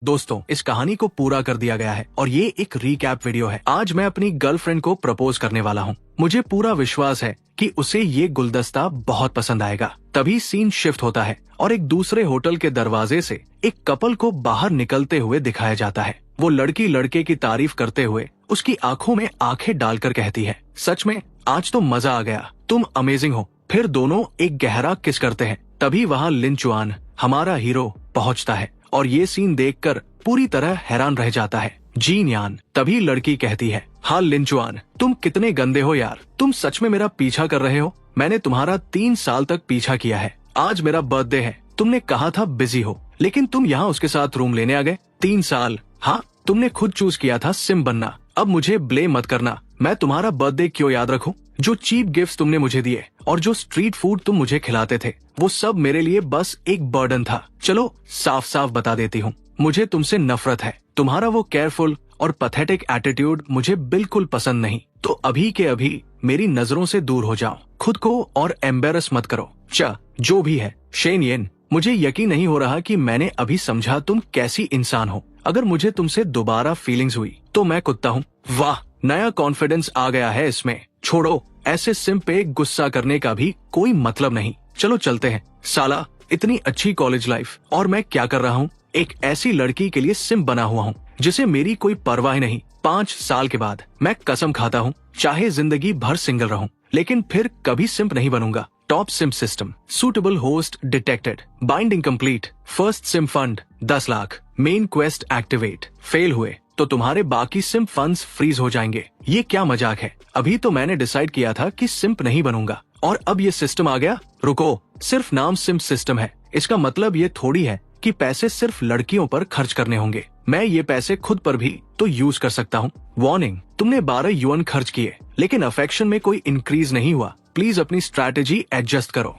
दोस्तों, इस कहानी को पूरा कर दिया गया है और ये एक रीकैप वीडियो है। आज मैं अपनी गर्लफ्रेंड को प्रपोज करने वाला हूँ। मुझे पूरा विश्वास है कि उसे ये गुलदस्ता बहुत पसंद आएगा। तभी सीन शिफ्ट होता है और एक दूसरे होटल के दरवाजे से एक कपल को बाहर निकलते हुए दिखाया जाता है। वो लड़की लड़के की तारीफ करते हुए उसकी आंखों में आंखें डालकर कहती है, सच में आज तो मजा आ गया, तुम अमेजिंग हो। फिर दोनों एक गहरा किस करते हैं। तभी वहाँ लिन चुआन, हमारा हीरो, पहुँचता है और ये सीन देखकर पूरी तरह हैरान रह जाता है। जीन यान। तभी लड़की कहती है, हाँ लिन चुआन, तुम कितने गंदे हो यार, तुम सच में मेरा पीछा कर रहे हो। मैंने तुम्हारा 3 साल तक पीछा किया है। आज मेरा बर्थडे है, तुमने कहा था बिजी हो, लेकिन तुम यहाँ उसके साथ रूम लेने आ गए। 3 साल, हाँ तुमने खुद चूज किया था सिम बनना। अब मुझे ब्लेम मत करना। मैं तुम्हारा बर्थडे क्यों याद रखूं? जो चीप गिफ्ट्स तुमने मुझे दिए और जो स्ट्रीट फूड तुम मुझे खिलाते थे, वो सब मेरे लिए बस एक बर्डन था। चलो साफ साफ बता देती हूँ, मुझे तुमसे नफरत है। तुम्हारा वो केयरफुल और पैथेटिक एटीट्यूड मुझे बिल्कुल पसंद नहीं। तो अभी के अभी मेरी नजरों से दूर हो जाओ। खुद को और एम्बेरस मत करो। जो भी है शेन येन, मुझे यकीन नहीं हो रहा कि मैंने अभी समझा तुम कैसी इंसान हो। अगर मुझे तुमसे दोबारा फीलिंग्स हुई तो मैं कुत्ता हूँ। वाह, नया कॉन्फिडेंस आ गया है इसमें। छोड़ो, ऐसे सिम पे गुस्सा करने का भी कोई मतलब नहीं। चलो चलते हैं। साला, इतनी अच्छी कॉलेज लाइफ और मैं क्या कर रहा हूँ? एक ऐसी लड़की के लिए सिम बना हुआ हूँ जिसे मेरी कोई परवाह नहीं। 5 साल के बाद मैं कसम खाता हूँ, चाहे जिंदगी भर सिंगल रहूं, लेकिन फिर कभी सिम्प नहीं बनूंगा। Top SIM system, suitable host detected, binding complete, first SIM fund 10 lakh, main quest activate. Fail हुए तो तुम्हारे बाकी सिम फंड्स फ्रीज हो जाएंगे। ये क्या मजाक है? अभी तो मैंने डिसाइड किया था कि सिम्प नहीं बनूंगा और अब ये सिस्टम आ गया। रुको, सिर्फ नाम सिम्प सिस्टम है, इसका मतलब ये थोड़ी है कि पैसे सिर्फ लड़कियों पर खर्च करने होंगे। मैं ये पैसे खुद पर भी तो यूज कर सकता हूँ। वार्निंग, तुमने 12 युआन खर्च किए लेकिन अफेक्शन में कोई इंक्रीज नहीं हुआ। प्लीज अपनी स्ट्रैटेजी एडजस्ट करो।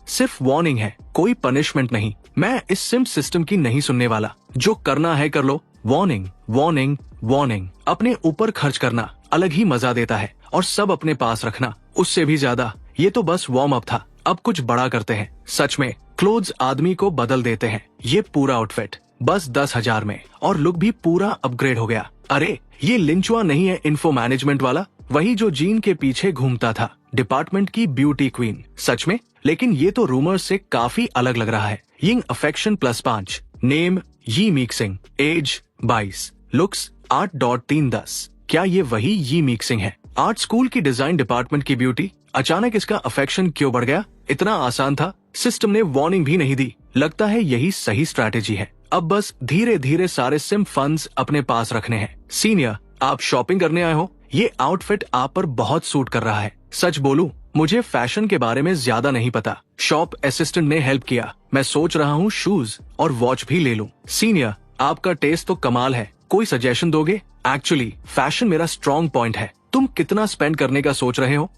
सिर्फ वार्निंग है, कोई पनिशमेंट नहीं। मैं इस सिम्प सिस्टम की नहीं सुनने वाला। जो करना है कर लो। Warning warning warning. अपने ऊपर खर्च करना अलग ही मजा देता है और सब अपने पास रखना उससे भी ज्यादा। ये तो बस वार्म अप था, अब कुछ बड़ा करते हैं। सच में क्लोथ्स आदमी को बदल देते हैं। ये पूरा आउटफिट बस 10,000 में और लुक भी पूरा अपग्रेड हो गया। अरे ये लिंचुआ नहीं है इन्फो मैनेजमेंट वाला, वही जो जीन के पीछे घूमता था, डिपार्टमेंट की ब्यूटी क्वीन। सच में, लेकिन ये तो रूमर्स से काफी अलग लग रहा है। यिंग अफेक्शन +5, नेम यी मिक्सिंग, एज 22, लुक्स 8.310। क्या ये वही यी मिक्सिंग है? आर्ट स्कूल की डिजाइन डिपार्टमेंट की ब्यूटी। अचानक इसका अफेक्शन क्यों बढ़ गया? इतना आसान था, सिस्टम ने वार्निंग भी नहीं दी। लगता है यही सही स्ट्रैटेजी है। अब बस धीरे धीरे सारे सिम फंड्स अपने पास रखने हैं। सीनियर, आप शॉपिंग करने आए हो? ये आउटफिट आप पर बहुत सूट कर रहा है। सच बोलूं, मुझे फैशन के बारे में ज्यादा नहीं पता। शॉप असिस्टेंट ने हेल्प किया। मैं सोच रहा हूँ शूज और वॉच भी ले लूं। सीनियर, आपका टेस्ट तो कमाल है, कोई सजेशन दोगे? एक्चुअली फैशन मेरा स्ट्रॉन्ग पॉइंट है। तुम कितना स्पेंड करने का सोच रहे हो?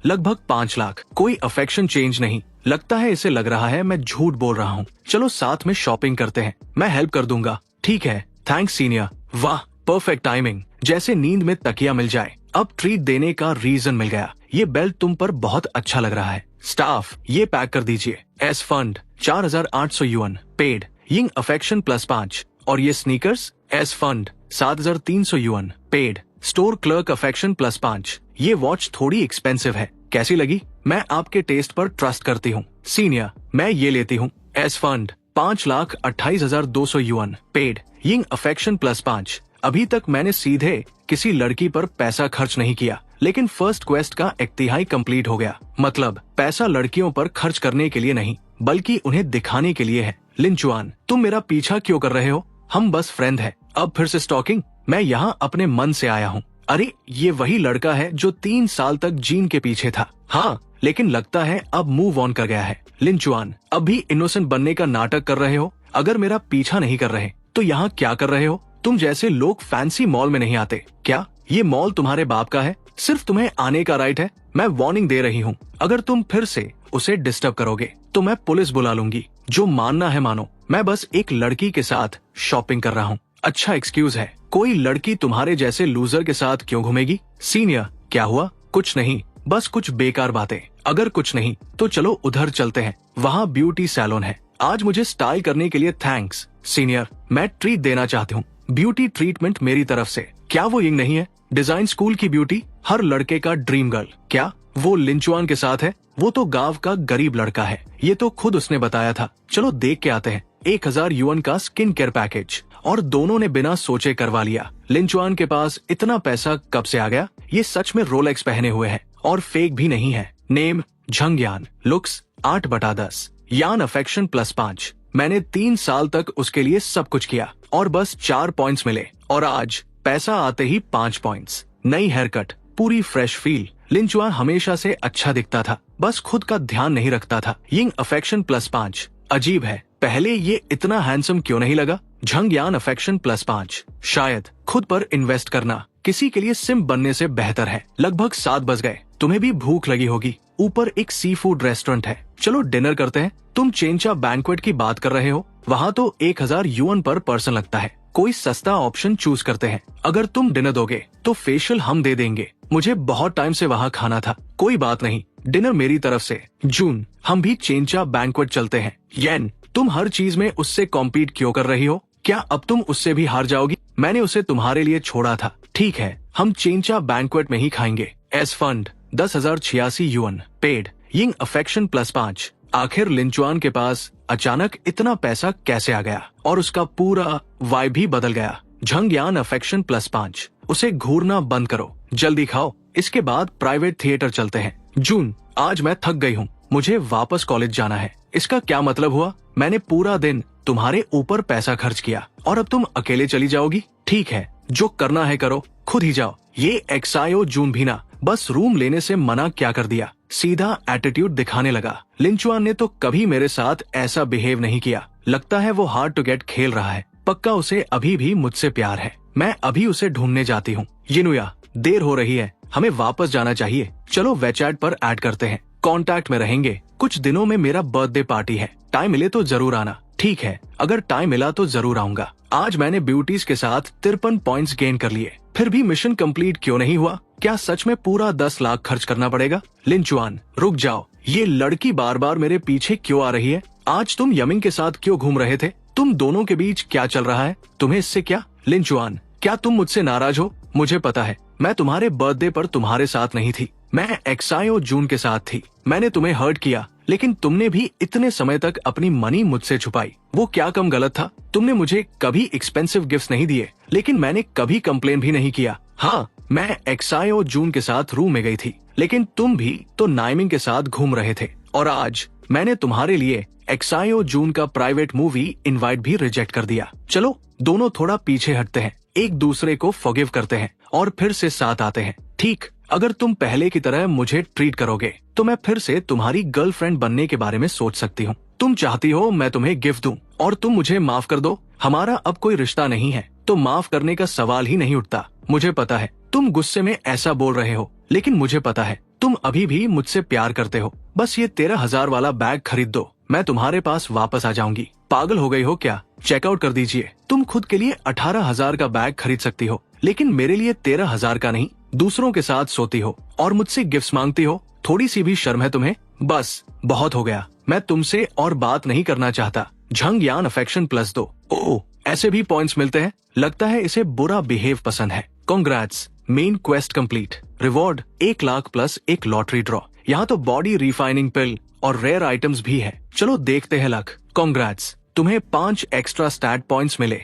लगभग 5 लाख। कोई अफेक्शन चेंज नहीं। लगता है इसे लग रहा है मैं झूठ बोल रहा हूँ। चलो साथ में शॉपिंग करते हैं, मैं हेल्प कर दूंगा। ठीक है, थैंक्स सीनियर। वाह, परफेक्ट टाइमिंग, जैसे नींद में तकिया मिल जाए। अब ट्रीट देने का रीजन मिल गया। ये बेल्ट तुम पर बहुत अच्छा लग रहा है। स्टाफ, ये पैक कर दीजिए। S fund 4,800 yuan paid. Ying affection +5 और ये sneakers S fund 7,300 yuan paid. Store clerk affection +5। ये वॉच थोड़ी एक्सपेंसिव है, कैसी लगी? मैं आपके टेस्ट पर ट्रस्ट करती हूँ। सीनियर, मैं ये लेती हूँ। S fund 5,28,200 yuan paid. Ying affection +5। अभी तक मैंने सीधे किसी लड़की पर पैसा खर्च नहीं किया, लेकिन फर्स्ट क्वेस्ट का 1/3 कंप्लीट हो गया। मतलब पैसा लड़कियों पर खर्च करने के लिए नहीं, बल्कि उन्हें दिखाने के लिए है। लिन चुआन, तुम मेरा पीछा क्यों कर रहे हो? हम बस फ्रेंड है, अब फिर से स्टॉकिंग? मैं यहाँ अपने मन से आया हूँ। अरे ये वही लड़का है जो 3 साल तक जीन के पीछे था। हाँ, लेकिन लगता है अब मूव ऑन कर गया है। लिन चुआन, अब भी इनोसेंट बनने का नाटक कर रहे हो? अगर मेरा पीछा नहीं कर रहे तो यहाँ क्या कर रहे हो? तुम जैसे लोग फैंसी मॉल में नहीं आते क्या? ये मॉल तुम्हारे बाप का है, सिर्फ तुम्हें आने का राइट है। मैं वार्निंग दे रही हूँ, अगर तुम फिर से उसे डिस्टर्ब करोगे तो मैं पुलिस बुला लूंगी। जो मानना है मानो, मैं बस एक लड़की के साथ शॉपिंग कर रहा हूँ। अच्छा एक्सक्यूज है, कोई लड़की तुम्हारे जैसे लूजर के साथ क्यों घूमेगी? सीनियर, क्या हुआ? कुछ नहीं, बस कुछ बेकार बातें। अगर कुछ नहीं तो चलो उधर चलते हैं, वहाँ ब्यूटी सैलून है। आज मुझे स्टाइल करने के लिए थैंक्स। सीनियर, मैं ट्रीट देना चाहती हूँ। ब्यूटी ट्रीटमेंट मेरी तरफ से। क्या वो यंग नहीं है? डिजाइन स्कूल की ब्यूटी, हर लड़के का ड्रीम गर्ल। क्या वो लिंचुआन के साथ है? वो तो गांव का गरीब लड़का है, ये तो खुद उसने बताया था। चलो देख के आते हैं। 1000 युआन का स्किन केयर पैकेज, और दोनों ने बिना सोचे करवा लिया। लिंचुआन के पास इतना पैसा कब से आ गया? ये सच में रोलेक्स पहने हुए है और फेक भी नहीं है। नेम झंग यान, लुक्स 8/10, यान अफेक्शन +5। मैंने 3 साल तक उसके लिए सब कुछ किया और बस 4 पॉइंट्स मिले, और आज पैसा आते ही 5 पॉइंट्स। नई हेयरकट, पूरी फ्रेश फील। लिंचुआन हमेशा से अच्छा दिखता था, बस खुद का ध्यान नहीं रखता था। Young affection +5। अजीब है, पहले ये इतना हैंडसम क्यों नहीं लगा? झंग यान अफेक्शन +5। शायद खुद पर इन्वेस्ट करना किसी के लिए सिम बनने से बेहतर है। लगभग 7 बज गए, तुम्हें भी भूख लगी होगी। ऊपर एक सी फूड रेस्टोरेंट है, चलो डिनर करते हैं। तुम चेंचा बैंक्वेट की बात कर रहे हो? वहाँ तो 1000 युआन पर पर्सन लगता है। कोई सस्ता ऑप्शन चूज करते हैं। अगर तुम डिनर दोगे तो फेशियल हम दे देंगे। मुझे बहुत टाइम से वहाँ खाना था। कोई बात नहीं, डिनर मेरी तरफ से। जून, हम भी चेंचा बैंक्वेट चलते हैं। येन, तुम हर चीज में उससे कॉम्पीट क्यों कर रही हो? क्या अब तुम उससे भी हार जाओगी? मैंने उसे तुम्हारे लिए छोड़ा था। ठीक है, हम चेंचा बैंक्वेट में ही खाएंगे। S fund 10,086 yuan paid. Young affection +5। आखिर लिंचुआन के पास अचानक इतना पैसा कैसे आ गया? और उसका पूरा वाइब भी बदल गया। झंग यान अफेक्शन +5। उसे घूरना बंद करो, जल्दी खाओ, इसके बाद प्राइवेट थिएटर चलते हैं। जून, आज मैं थक गई हूँ, मुझे वापस कॉलेज जाना है। इसका क्या मतलब हुआ? मैंने पूरा दिन तुम्हारे ऊपर पैसा खर्च किया और अब तुम अकेले चली जाओगी? ठीक है, जो करना है करो, खुद ही जाओ। ये एक्सायो जून भी ना बस रूम लेने से मना क्या कर दिया, सीधा एटीट्यूड दिखाने लगा। लिंचुआन ने तो कभी मेरे साथ ऐसा बिहेव नहीं किया। लगता है वो हार्ड टू गेट खेल रहा है। पक्का उसे अभी भी मुझसे प्यार है। मैं अभी उसे ढूंढने जाती हूँ। यिनुया, देर हो रही है, हमें वापस जाना चाहिए। चलो वेचैट पर ऐड करते हैं, कांटेक्ट में रहेंगे। कुछ दिनों में मेरा बर्थडे पार्टी है, टाइम मिले तो जरूर आना। ठीक है, अगर टाइम मिला तो जरूर आऊंगा। आज मैंने ब्यूटीज के साथ 53 पॉइंट्स गेन कर लिए, फिर भी मिशन कंप्लीट क्यों नहीं हुआ? क्या सच में पूरा 10 लाख खर्च करना पड़ेगा? लिंचुआन, रुक जाओ, ये लड़की बार बार मेरे पीछे क्यों आ रही है? आज तुम यमिंग के साथ क्यों घूम रहे थे? तुम दोनों के बीच क्या चल रहा है? तुम्हें इससे क्या? लिंचुआन, क्या तुम मुझसे नाराज हो? मुझे पता है, मैं तुम्हारे बर्थडे पर तुम्हारे साथ नहीं थी, मैं एक्सायो जून के साथ थी। मैंने तुम्हें हर्ट किया, लेकिन तुमने भी इतने समय तक अपनी मनी मुझसे छुपाई। वो क्या कम गलत था? तुमने मुझे कभी एक्सपेंसिव गिफ्ट्स नहीं दिए, लेकिन मैंने कभी कंप्लेन भी नहीं किया। हाँ, मैं एक्सायो जून के साथ रूम में गई थी, लेकिन तुम भी तो नाइमिंग के साथ घूम रहे थे। और आज मैंने तुम्हारे लिए एक्सायो जून का प्राइवेट मूवी इनवाइट भी रिजेक्ट कर दिया। चलो दोनों थोड़ा पीछे हटते हैं, एक दूसरे को फॉरगिव करते हैं और फिर से साथ आते हैं। ठीक, अगर तुम पहले की तरह मुझे ट्रीट करोगे तो मैं फिर से तुम्हारी गर्लफ्रेंड बनने के बारे में सोच सकती हूँ। तुम चाहती हो मैं तुम्हें गिफ्ट दूं और तुम मुझे माफ कर दो। हमारा अब कोई रिश्ता नहीं है, तो माफ करने का सवाल ही नहीं उठता। मुझे पता है तुम गुस्से में ऐसा बोल रहे हो, लेकिन मुझे पता है तुम अभी भी मुझसे प्यार करते हो। बस ये 13,000 वाला बैग खरीद दो, मैं तुम्हारे पास वापस आ जाऊंगी। पागल हो गई हो क्या? चेकआउट कर दीजिए। तुम खुद के लिए 18,000 का बैग खरीद सकती हो, लेकिन मेरे लिए 13,000 का नहीं। दूसरों के साथ सोती हो और मुझसे गिफ्ट्स मांगती हो, थोड़ी सी भी शर्म है तुम्हें? बस बहुत हो गया, मैं तुमसे और बात नहीं करना चाहता। झंग यान अफेक्शन +2। ओह, ऐसे भी पॉइंट्स मिलते हैं? लगता है इसे बुरा बिहेव पसंद है। Congrats, main quest complete. Reward 1 lakh plus एक लॉटरी ड्रॉ। यहाँ तो बॉडी रिफाइनिंग पिल और रेयर आइटम्स भी है। चलो देखते हैं लक। कांग्रेट्स, तुम्हें 5 एक्स्ट्रा स्टैट पॉइंट्स मिले।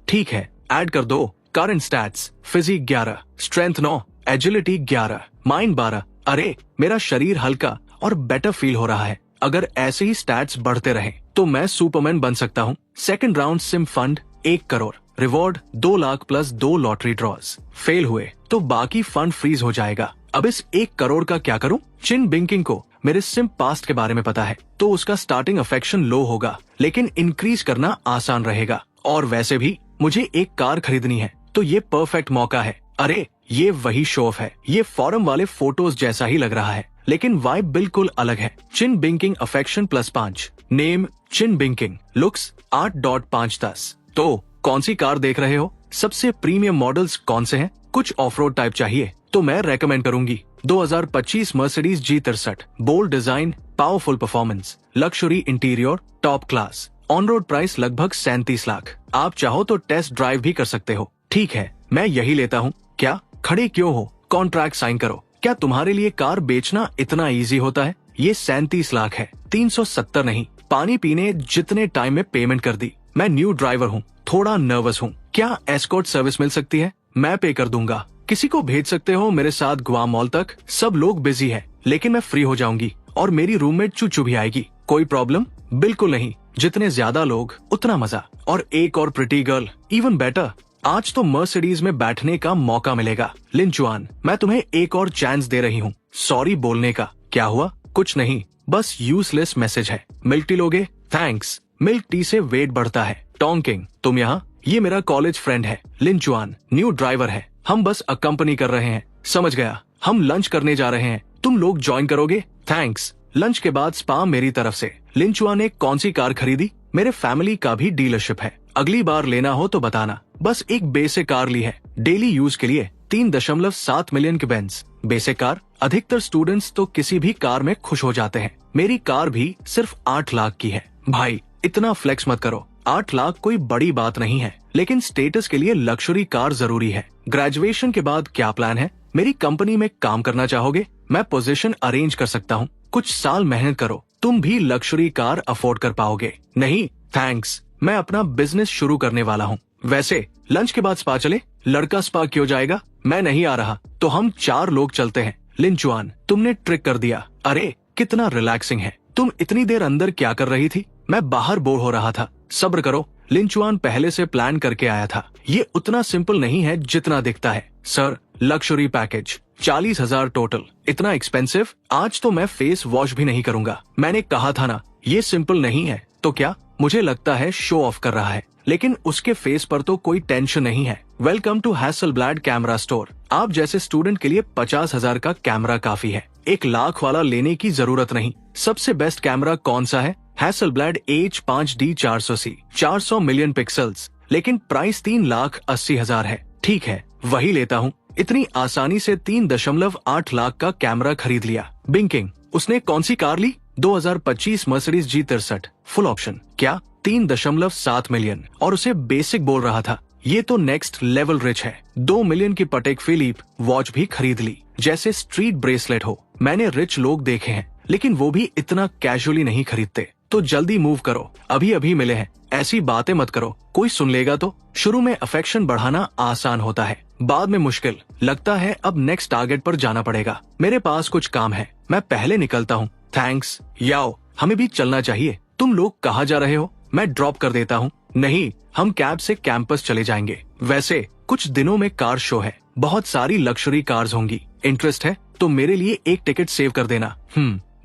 ठीक है, ऐड कर दो। Current stats, physique 11, strength 9, agility 11, mind 12। अरे, मेरा शरीर हल्का और बेटर फील हो रहा है। अगर ऐसे ही स्टैट्स बढ़ते रहे तो मैं सुपरमैन बन सकता हूँ। Second round sim fund 1 crore. Reward 2 lakh plus 2 lottery draws. Fail हुए तो बाकी फंड फ्रीज हो जाएगा। अब इस 1 करोड़ का क्या करूँ? चिन बिंकिंग को मेरे सिम पास्ट के बारे में पता है, तो उसका स्टार्टिंग अफेक्शन लो होगा, लेकिन इंक्रीज करना आसान रहेगा। और वैसे भी मुझे एक कार खरीदनी है, तो ये परफेक्ट मौका है। अरे, ये वही शो ऑफ है। ये फॉरम वाले फोटोज जैसा ही लग रहा है, लेकिन वाइब बिल्कुल अलग है। चिन बिंकिंग अफेक्शन +5। नेम चिन बिंकिंग। लुक्स 8.5/10। तो कौन सी कार देख रहे हो? सबसे प्रीमियम मॉडल्स कौन से हैं? कुछ ऑफ रोड टाइप चाहिए तो मैं रेकमेंड करूंगी 2025 Mercedes G63। Bold design, powerful performance, luxury interior, top class. On road price लगभग 37 लाख। आप चाहो तो टेस्ट ड्राइव भी कर सकते हो। ठीक है, मैं यही लेता हूँ। क्या खड़े क्यों हो, कॉन्ट्रैक्ट साइन करो। क्या तुम्हारे लिए कार बेचना इतना इजी होता है? ये 37 लाख है, 370 नहीं। पानी पीने जितने टाइम में पेमेंट कर दी। मैं न्यू ड्राइवर हूँ, थोड़ा नर्वस हूँ। क्या एस्कॉर्ट सर्विस मिल सकती है? मैं पे कर दूंगा। किसी को भेज सकते हो मेरे साथ गुआम मॉल तक? सब लोग बिजी है, लेकिन मैं फ्री हो जाऊंगी और मेरी रूममेट चूचू भी आएगी। कोई प्रॉब्लम? बिल्कुल नहीं, जितने ज्यादा लोग उतना मजा। और एक और प्रिटी गर्ल, इवन बेटर। आज तो मर्सिडीज में बैठने का मौका मिलेगा। लिन चुआन, मैं तुम्हें एक और चांस दे रही हूँ सॉरी बोलने का। क्या हुआ? कुछ नहीं, बस यूजलेस मैसेज है। मिल्क टी लोगे? थैंक्स। मिल्क टी से वेट बढ़ता है। टोंकिंग, तुम यहाँ? ये मेरा कॉलेज फ्रेंड है लिन चुआन, न्यू ड्राइवर है। हम बस अकम्पनी कर रहे हैं। समझ गया, हम लंच करने जा रहे हैं। तुम लोग ज्वाइन करोगे? थैंक्स। लंच के बाद स्पा मेरी तरफ से। लिन चुआन ने कौन सी कार खरीदी? मेरे फैमिली का भी डीलरशिप है, अगली बार लेना हो तो बताना। बस एक बेसिक कार ली है, डेली यूज के लिए। 3.7 मिलियन की बेंज बेसिक कार। अधिकतर स्टूडेंट्स तो किसी भी कार में खुश हो जाते हैं। मेरी कार भी सिर्फ 8 लाख की है। भाई इतना फ्लेक्स मत करो, 8 लाख कोई बड़ी बात नहीं है, लेकिन स्टेटस के लिए लग्जरी कार जरूरी है। ग्रेजुएशन के बाद क्या प्लान है? मेरी कंपनी में काम करना चाहोगे? मैं पोजीशन अरेंज कर सकता हूँ। कुछ साल मेहनत करो, तुम भी लग्जरी कार अफोर्ड कर पाओगे। नहीं थैंक्स, मैं अपना बिजनेस शुरू करने वाला हूँ। वैसे लंच के बाद स्पा चले? लड़का स्पा क्यों जाएगा? मैं नहीं आ रहा। तो हम 4 लोग चलते हैं। लिन चुआन, तुमने ट्रिक कर दिया। अरे कितना रिलैक्सिंग है। तुम इतनी देर अंदर क्या कर रही थी? मैं बाहर बोर हो रहा था। सब्र करो, लिन चुआन पहले से प्लान करके आया था। ये उतना सिंपल नहीं है जितना दिखता है। Sir, luxury package 40,000 total. इतना एक्सपेंसिव? आज तो मैं फेस वॉश भी नहीं करूंगा। मैंने कहा था ना, ये सिंपल नहीं है। तो क्या? मुझे लगता है शो ऑफ कर रहा है, लेकिन उसके फेस पर तो कोई टेंशन नहीं है। Welcome to Hasselblad camera store. आप जैसे स्टूडेंट के लिए 50,000 का कैमरा काफी है, 1 लाख वाला लेने की जरूरत नहीं। सबसे बेस्ट कैमरा कौन सा है? Hasselblad H5D 400C, 400 million pixels, लेकिन प्राइस 3,80,000 है। ठीक है, वही लेता हूँ। इतनी आसानी से 3.8 लाख का कैमरा खरीद लिया। बिंकिंग, उसने कौन सी कार ली? 2025 मर्सिडीज G63 फुल ऑप्शन। क्या? 3.7 मिलियन, और उसे बेसिक बोल रहा था। ये तो नेक्स्ट लेवल रिच है। 2 मिलियन की पटेक फिलिप वॉच भी खरीद ली, जैसे स्ट्रीट ब्रेसलेट हो। मैंने रिच लोग देखे हैं, लेकिन वो भी इतना कैजुअली नहीं खरीदते। तो जल्दी मूव करो, अभी अभी मिले हैं। ऐसी बातें मत करो, कोई सुन लेगा तो। शुरू में अफेक्शन बढ़ाना आसान होता है, बाद में मुश्किल। लगता है अब नेक्स्ट टारगेट पर जाना पड़ेगा। मेरे पास कुछ काम है, मैं पहले निकलता हूँ। थैंक्स। याओ, हमें भी चलना चाहिए। तुम लोग कहाँ जा रहे हो? मैं ड्रॉप कर देता हूँ। नहीं, हम कैब से कैंपस चले जाएंगे। वैसे कुछ दिनों में कार शो है, बहुत सारी लग्जरी कार्स होंगी। इंटरेस्ट है तो मेरे लिए एक टिकट सेव कर देना।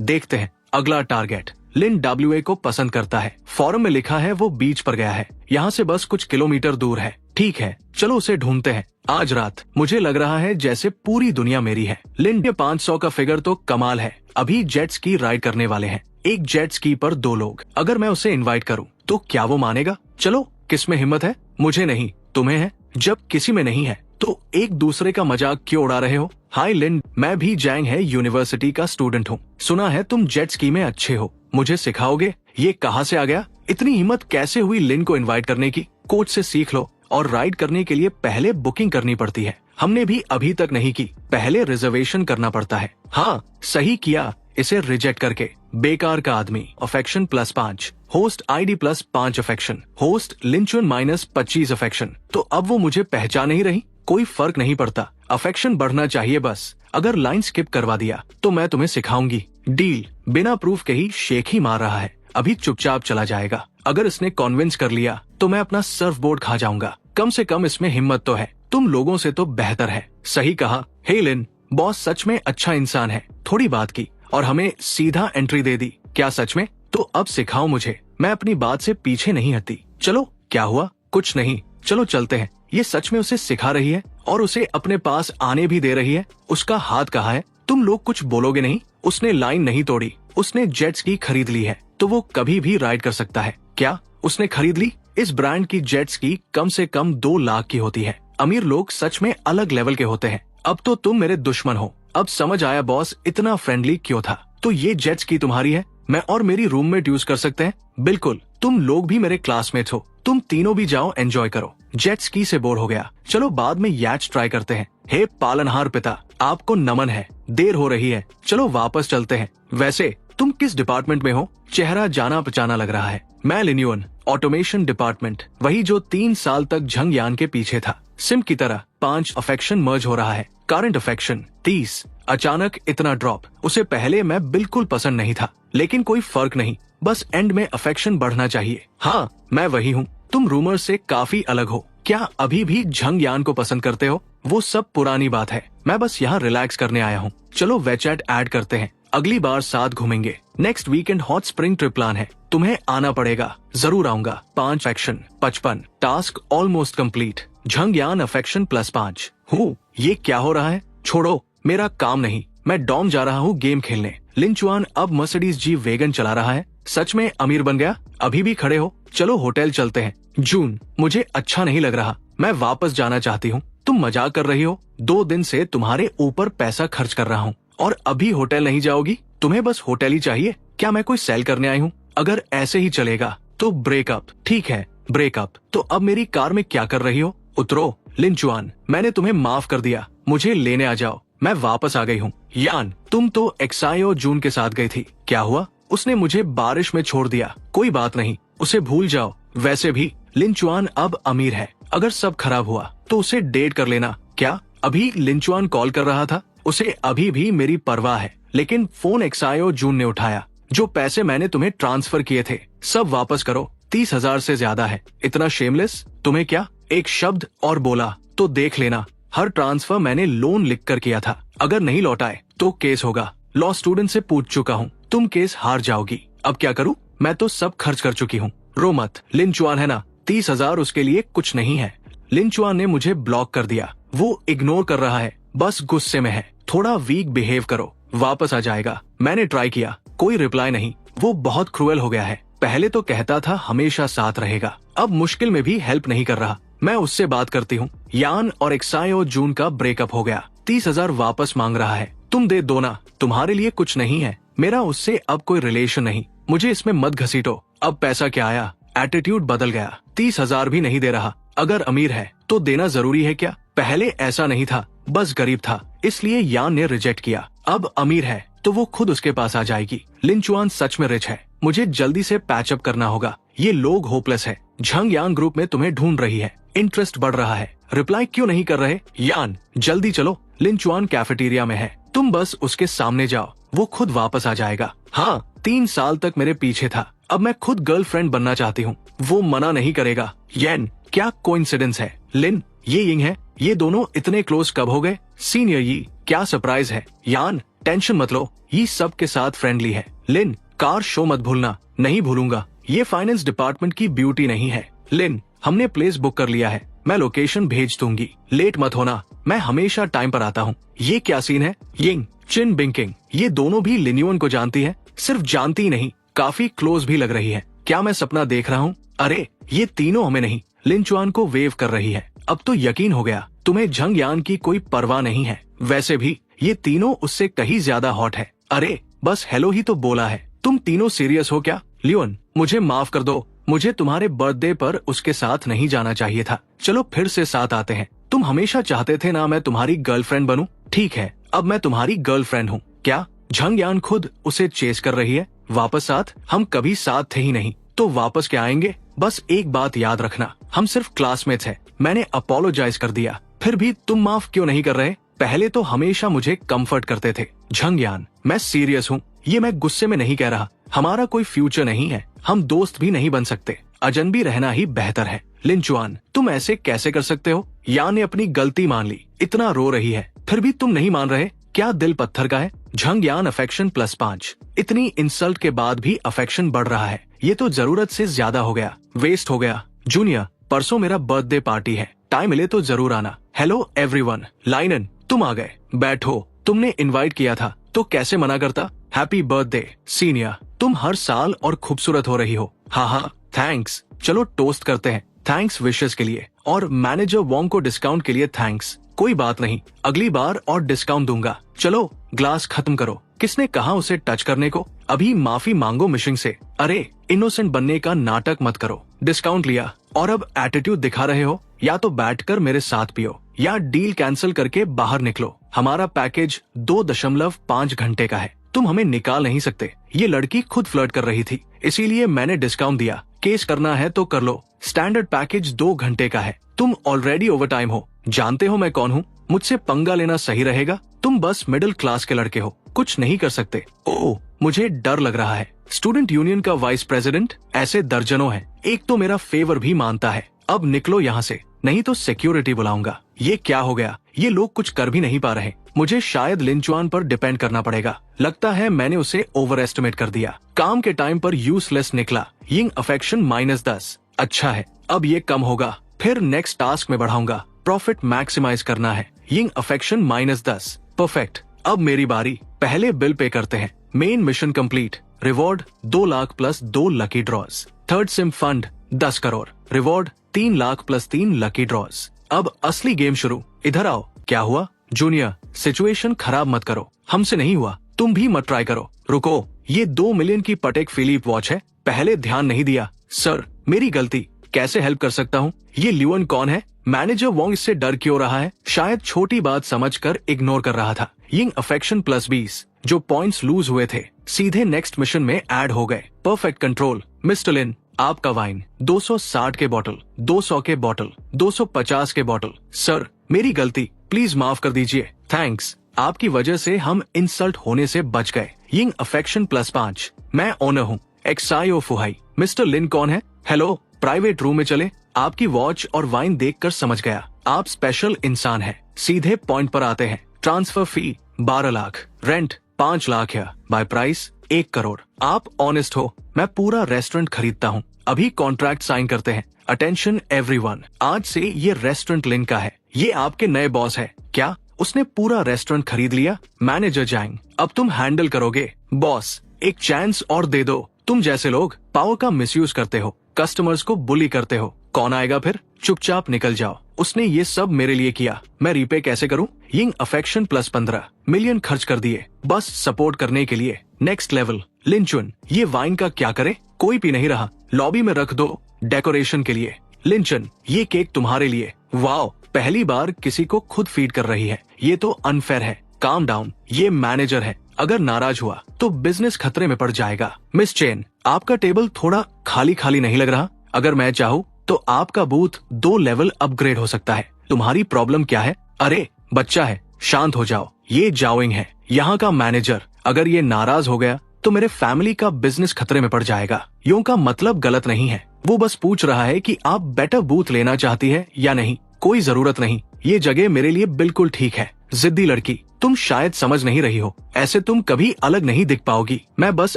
देखते हैं। अगला टारगेट। लिन WA को पसंद करता है। फॉरम में लिखा है वो बीच पर गया है, यहाँ से बस कुछ किलोमीटर दूर है। ठीक है, चलो उसे ढूंढते हैं। आज रात मुझे लग रहा है जैसे पूरी दुनिया मेरी है। लिन के 500 का फिगर तो कमाल है। अभी जेट स्की राइड करने वाले हैं, एक जेट स्की पर 2 लोग। अगर मैं उसे इनवाइट करूं तो क्या वो मानेगा? चलो, किस में हिम्मत है? मुझे नहीं, तुम्हें है। जब किसी में नहीं है तो एक दूसरे का मजाक क्यों उड़ा रहे हो? हाय लिन, मैं भी जैंग है यूनिवर्सिटी का स्टूडेंट हूँ। सुना है तुम जेट स्की में अच्छे हो, मुझे सिखाओगे? ये कहाँ से आ गया? इतनी हिम्मत कैसे हुई लिन को इनवाइट करने की? कोच से सीख लो। और राइड करने के लिए पहले बुकिंग करनी पड़ती है। हमने भी अभी तक नहीं की, पहले रिजर्वेशन करना पड़ता है। हाँ, सही किया इसे रिजेक्ट करके। बेकार का आदमी। Affection +5, host ID +5 affection, host Linchun -25 affection. तो अब वो मुझे पहचान नहीं रही? कोई फर्क नहीं पड़ता, अफेक्शन बढ़ना चाहिए बस। अगर लाइन स्किप करवा दिया तो मैं तुम्हें सिखाऊंगी। डील। बिना प्रूफ के ही शेक ही मार रहा है, अभी चुपचाप चला जाएगा। अगर इसने कॉन्विंस कर लिया तो मैं अपना सर्फ बोर्ड खा जाऊंगा। कम से कम इसमें हिम्मत तो है, तुम लोगों से तो बेहतर है। सही कहा। हे लिन, बॉस सच में अच्छा इंसान है। थोड़ी बात की और हमें सीधा एंट्री दे दी। क्या सच में? तो अब सिखाओ मुझे, मैं अपनी बात से पीछे नहीं हटती। चलो। क्या हुआ? कुछ नहीं, चलो चलते हैं। ये सच में उसे सिखा रही है और उसे अपने पास आने भी दे रही है। उसका हाथ कहाँ है? तुम लोग कुछ बोलोगे नहीं? उसने लाइन नहीं तोड़ी, उसने जेट स्की खरीद ली है, तो वो कभी भी राइड कर सकता है। क्या उसने खरीद ली? इस ब्रांड की जेट स्की कम से कम 2 लाख की होती है। अमीर लोग सच में अलग लेवल के होते हैं। अब तो तुम मेरे दुश्मन हो। अब समझ आया बॉस इतना फ्रेंडली क्यों था। तो ये जेट स्की तुम्हारी है? मैं और मेरी रूममेट यूज कर सकते हैं? बिल्कुल, तुम लोग भी मेरे क्लासमेट हो, तुम तीनों भी जाओ एंजॉय करो। जेट स्की से बोर हो गया, चलो बाद में याच ट्राई करते हैं। हे पालनहार पिता, आपको नमन है, देर हो रही है, चलो वापस चलते हैं। वैसे तुम किस डिपार्टमेंट में हो? चेहरा जाना पहचाना लग रहा है। मैं लिन्यूअन, ऑटोमेशन डिपार्टमेंट, वही जो 3 साल तक झंगयान के पीछे था। सिम की तरह 5 अफेक्शन मर्ज हो रहा है। करंट अफेक्शन 30, अचानक इतना ड्रॉप। उसे पहले मैं बिल्कुल पसंद नहीं था, लेकिन कोई फर्क नहीं, बस एंड में अफेक्शन बढ़ना चाहिए। हाँ, मैं वही हूँ। तुम रूमर से काफी अलग हो। क्या अभी भी झंगयान को पसंद करते हो? वो सब पुरानी बात है, मैं बस यहाँ रिलैक्स करने आया हूँ। चलो वेचैट ऐड करते हैं, अगली बार साथ घूमेंगे। Next weekend hot spring trip plan है, तुम्हें आना पड़ेगा। जरूर आऊंगा। 5 action 55, task almost complete. Zhangyan affection +5 हूँ। ये क्या हो रहा है? छोड़ो, मेरा काम नहीं, मैं डॉम जा रहा हूँ गेम खेलने। लिंचुआन अब मर्सिडीज जी वेगन चला रहा है। सच में अमीर बन गया? अभी भी खड़े हो? चलो होटल चलते हैं। जून, मुझे अच्छा नहीं लग रहा, मैं वापस जाना चाहती हूँ। तुम मजाक कर रही हो? 2 दिन से तुम्हारे ऊपर पैसा खर्च कर रहा हूँ और अभी होटल नहीं जाओगी? तुम्हें बस होटल ही चाहिए? क्या मैं कोई सेल करने आई हूँ? अगर ऐसे ही चलेगा तो ब्रेकअप। ठीक है, ब्रेकअप। तो अब मेरी कार में क्या कर रही हो? उतरो। लिंचुआन, मैंने तुम्हें माफ कर दिया, मुझे लेने आ जाओ। मैं वापस आ गई हूँ। यान, तुम तो एक्सायो जून के साथ गई थी, क्या हुआ? उसने मुझे बारिश में छोड़ दिया। कोई बात नहीं, उसे भूल जाओ। वैसे भी लिंचुआन अब अमीर है, अगर सब खराब हुआ तो उसे डेट कर लेना। क्या अभी लिंचुआन कॉल कर रहा था? उसे अभी भी मेरी परवाह है, लेकिन फोन एक्सायो जून ने उठाया। जो पैसे मैंने तुम्हें ट्रांसफर किए थे सब वापस करो। 30,000 से ज्यादा है। इतना शेमलेस? तुम्हें क्या? एक शब्द और बोला तो देख लेना। हर ट्रांसफर मैंने लोन लिख कर किया था, अगर नहीं लौटाए तो केस होगा। लॉ स्टूडेंट से पूछ चुका हूँ, तुम केस हार जाओगी। अब क्या करूँ? मैं तो सब खर्च कर चुकी हूँ। रो मत, लिंचुआन है ना, 30,000 उसके लिए कुछ नहीं है। लिंचुआन ने मुझे ब्लॉक कर दिया, वो इग्नोर कर रहा है, बस गुस्से में है। थोड़ा वीक बिहेव करो, वापस आ जाएगा। मैंने ट्राई किया, कोई रिप्लाई नहीं। वो बहुत क्रूएल हो गया है। पहले तो कहता था हमेशा साथ रहेगा, अब मुश्किल में भी हेल्प नहीं कर रहा। मैं उससे बात करती हूँ। यान और एक्सायो जून का ब्रेकअप हो गया। 30,000 वापस मांग रहा है। तुम दे दो ना, तुम्हारे लिए कुछ नहीं है। मेरा उससे अब कोई रिलेशन नहीं, मुझे इसमें मत घसीटो। अब पैसा क्या आया? एटीट्यूड बदल गया। 30,000 भी नहीं दे रहा। अगर अमीर है तो देना जरूरी है क्या? पहले ऐसा नहीं था, बस गरीब था, इसलिए यान ने रिजेक्ट किया। अब अमीर है तो वो खुद उसके पास आ जाएगी। लिंचुआन सच में रिच है, मुझे जल्दी से पैचअप करना होगा। ये लोग होपलेस है। झंगयान ग्रुप में तुम्हें ढूंढ रही है, इंटरेस्ट बढ़ रहा है। रिप्लाई क्यों नहीं कर रहे? यान, जल्दी चलो, लिंचुआन कैफेटेरिया में है, तुम बस उसके सामने जाओ, वो खुद वापस आ जाएगा। हाँ, 3 साल तक मेरे पीछे था, अब मैं खुद गर्लफ्रेंड बनना चाहती हूँ, वो मना नहीं करेगा। येन, क्या कोइंसिडेंस है। लिन, ये यिंग है, ये दोनों इतने क्लोज कब हो गए? सीनियर यी, क्या सरप्राइज है। यान, टेंशन मत लो, ये सब के साथ फ्रेंडली है। लिन, कार शो मत भूलना। नहीं भूलूंगा, ये फाइनेंस डिपार्टमेंट की ब्यूटी नहीं है। लिन, हमने प्लेस बुक कर लिया है, मैं लोकेशन भेज दूंगी, लेट मत होना, मैं हमेशा टाइम पर आता हूँ। ये क्या सीन है? यिंग, चिन बिंकिंग, ये दोनों भी लिन्यूअन को जानती है। सिर्फ जानती ही नहीं, काफी क्लोज भी लग रही है। क्या मैं सपना देख रहा हूँ? अरे ये तीनों हमें नहीं। लिंचुआन को वेव कर रही है। अब तो यकीन हो गया, तुम्हें झंगयान की कोई परवाह नहीं है। वैसे भी ये तीनों उससे कहीं ज्यादा हॉट है। अरे बस हेलो ही तो बोला है, तुम तीनों सीरियस हो क्या? लियोन, मुझे माफ कर दो, मुझे तुम्हारे बर्थडे पर उसके साथ नहीं जाना चाहिए था। चलो फिर से साथ आते हैं। तुम हमेशा चाहते थे ना मैं तुम्हारी गर्लफ्रेंड बनूं। ठीक है, अब मैं तुम्हारी गर्लफ्रेंड हूँ। क्या? झंगयान खुद उसे चेस कर रही है। वापस साथ? हम कभी साथ थे ही नहीं, तो वापस क्या आएंगे? बस एक बात याद रखना, हम सिर्फ क्लासमेट्स हैं। मैंने अपोलोजाइज कर दिया, फिर भी तुम माफ क्यों नहीं कर रहे? पहले तो हमेशा मुझे कंफर्ट करते थे। झंगयान, मैं सीरियस हूँ, ये मैं गुस्से में नहीं कह रहा। हमारा कोई फ्यूचर नहीं है, हम दोस्त भी नहीं बन सकते, अजनबी रहना ही बेहतर है। लिंचुआन, तुम ऐसे कैसे कर सकते हो? यान ने अपनी गलती मान ली, इतना रो रही है, फिर भी तुम नहीं मान रहे? क्या दिल पत्थर का है? झंगयान अफेक्शन +5, इतनी इंसल्ट के बाद भी अफेक्शन बढ़ रहा है, ये तो जरूरत से ज्यादा हो गया, वेस्ट हो गया। जूनियर, परसों मेरा बर्थडे पार्टी है, टाइम मिले तो जरूर आना। हेलो एवरीवन, लाइनन, तुम आ गए, बैठो। तुमने इनवाइट किया था तो कैसे मना करता? हैप्पी बर्थडे सीनियर, तुम हर साल और खूबसूरत हो रही हो। हाँ हाँ, थैंक्स। चलो टोस्ट करते हैं, थैंक्स विशेस के लिए, और मैनेजर वोंग को डिस्काउंट के लिए थैंक्स। कोई बात नहीं, अगली बार और डिस्काउंट दूंगा। चलो ग्लास खत्म करो। किसने कहा उसे टच करने को? अभी माफी मांगो मिशिंग से। अरे इनोसेंट बनने का नाटक मत करो। डिस्काउंट लिया और अब एटीट्यूड दिखा रहे हो? या तो बैठकर मेरे साथ पियो या डील कैंसिल करके बाहर निकलो। हमारा पैकेज 2.5 घंटे का है, तुम हमें निकाल नहीं सकते। ये लड़की खुद फ्लर्ट कर रही थी, इसीलिए मैंने डिस्काउंट दिया। केस करना है तो कर लो। स्टैंडर्ड पैकेज 2 घंटे का है, तुम ऑलरेडी ओवर टाइम हो। जानते हो मैं कौन हूँ? मुझसे पंगा लेना सही रहेगा? तुम बस मिडिल क्लास के लड़के हो, कुछ नहीं कर सकते। ओह, मुझे डर लग रहा है। स्टूडेंट यूनियन का वाइस प्रेसिडेंट, ऐसे दर्जनों हैं। एक तो मेरा फेवर भी मानता है। अब निकलो यहाँ से, नहीं तो सिक्योरिटी बुलाऊंगा। ये क्या हो गया? ये लोग कुछ कर भी नहीं पा रहे। मुझे शायद लिंचुआन पर डिपेंड करना पड़ेगा। लगता है मैंने उसे ओवर एस्टिमेट कर दिया। काम के टाइम पर यूजलेस निकला। Ying affection -10। अच्छा है, अब ये कम होगा, फिर नेक्स्ट टास्क में बढ़ाऊंगा। प्रॉफिट मैक्सिमाइज करना है। Ying affection -10। परफेक्ट, अब मेरी बारी। पहले बिल पे करते हैं। Main mission complete. Reward 2 lakh plus 2 lucky draws. Third sim fund 10 crore. Reward 3 lakh plus 3 lucky draws. अब असली गेम शुरू। इधर आओ। क्या हुआ? जूनियर, सिचुएशन खराब मत करो। हमसे नहीं हुआ, तुम भी मत ट्राई करो। रुको, ये 2 मिलियन की पटेक फिलिप वॉच है, पहले ध्यान नहीं दिया। सर, मेरी गलती, कैसे हेल्प कर सकता हूँ? ये ल्यूअन कौन है? मैनेजर वोंग इससे डर क्यों रहा है? शायद छोटी बात समझकर इग्नोर कर रहा था। Ying affection +20। जो पॉइंट्स लूज हुए थे सीधे नेक्स्ट मिशन में ऐड हो गए। Perfect control. मिस्टर लिन, आपका वाइन 260 के बॉटल, 200 के बॉटल, 250 के बॉटल। सर, मेरी गलती, प्लीज माफ कर दीजिए। थैंक्स, आपकी वजह से हम इंसल्ट होने से बच गए। Ying affection +5। मैं ओनर हूँ, एक्सायो फुहाई। मिस्टर लिन कौन है? हेलो, प्राइवेट रूम में चले। आपकी वॉच और वाइन देखकर समझ गया आप स्पेशल इंसान हैं। सीधे पॉइंट पर आते हैं। Transfer fee 12 lakh, rent 5 lakh है, बाय प्राइस 1 करोड़। आप ऑनेस्ट हो, मैं पूरा रेस्टोरेंट खरीदता हूँ। अभी कॉन्ट्रैक्ट साइन करते हैं। अटेंशन एवरीवन, आज से ये रेस्टोरेंट लिन का है। ये आपके नए बॉस है। क्या उसने पूरा रेस्टोरेंट खरीद लिया? मैनेजर जाएंग, अब तुम हैंडल करोगे। बॉस, एक चांस और दे दो। तुम जैसे लोग पावर का मिसयूज करते हो, कस्टमर्स को बुली करते हो। कौन आएगा फिर? चुपचाप निकल जाओ। उसने ये सब मेरे लिए किया, मैं रीपे कैसे करूं? यिंग अफेक्शन +15 मिलियन खर्च कर दिए बस सपोर्ट करने के लिए। Next level. लिंचुन, ये वाइन का क्या करे? कोई पी नहीं रहा, लॉबी में रख दो डेकोरेशन के लिए। लिंचन, ये केक तुम्हारे लिए। वाओ, पहली बार किसी को खुद फीड कर रही है। ये तो अनफेयर है। काम डाउन, ये मैनेजर है, अगर नाराज हुआ तो बिजनेस खतरे में पड़ जाएगा। मिस चेन, आपका टेबल थोड़ा खाली खाली नहीं लग रहा? अगर मैं चाहूँ तो आपका बूथ 2 लेवल अपग्रेड हो सकता है। तुम्हारी प्रॉब्लम क्या है? अरे बच्चा है, शांत हो जाओ। ये जाओइंग है, यहाँ का मैनेजर। अगर ये नाराज हो गया तो मेरे फैमिली का बिजनेस खतरे में पड़ जाएगा। यूं का मतलब गलत नहीं है, वो बस पूछ रहा है कि आप बेटर बूथ लेना चाहती है या नहीं। कोई जरूरत नहीं, ये जगह मेरे लिए बिल्कुल ठीक है। जिद्दी लड़की, तुम शायद समझ नहीं रही हो, ऐसे तुम कभी अलग नहीं दिख पाओगी। मैं बस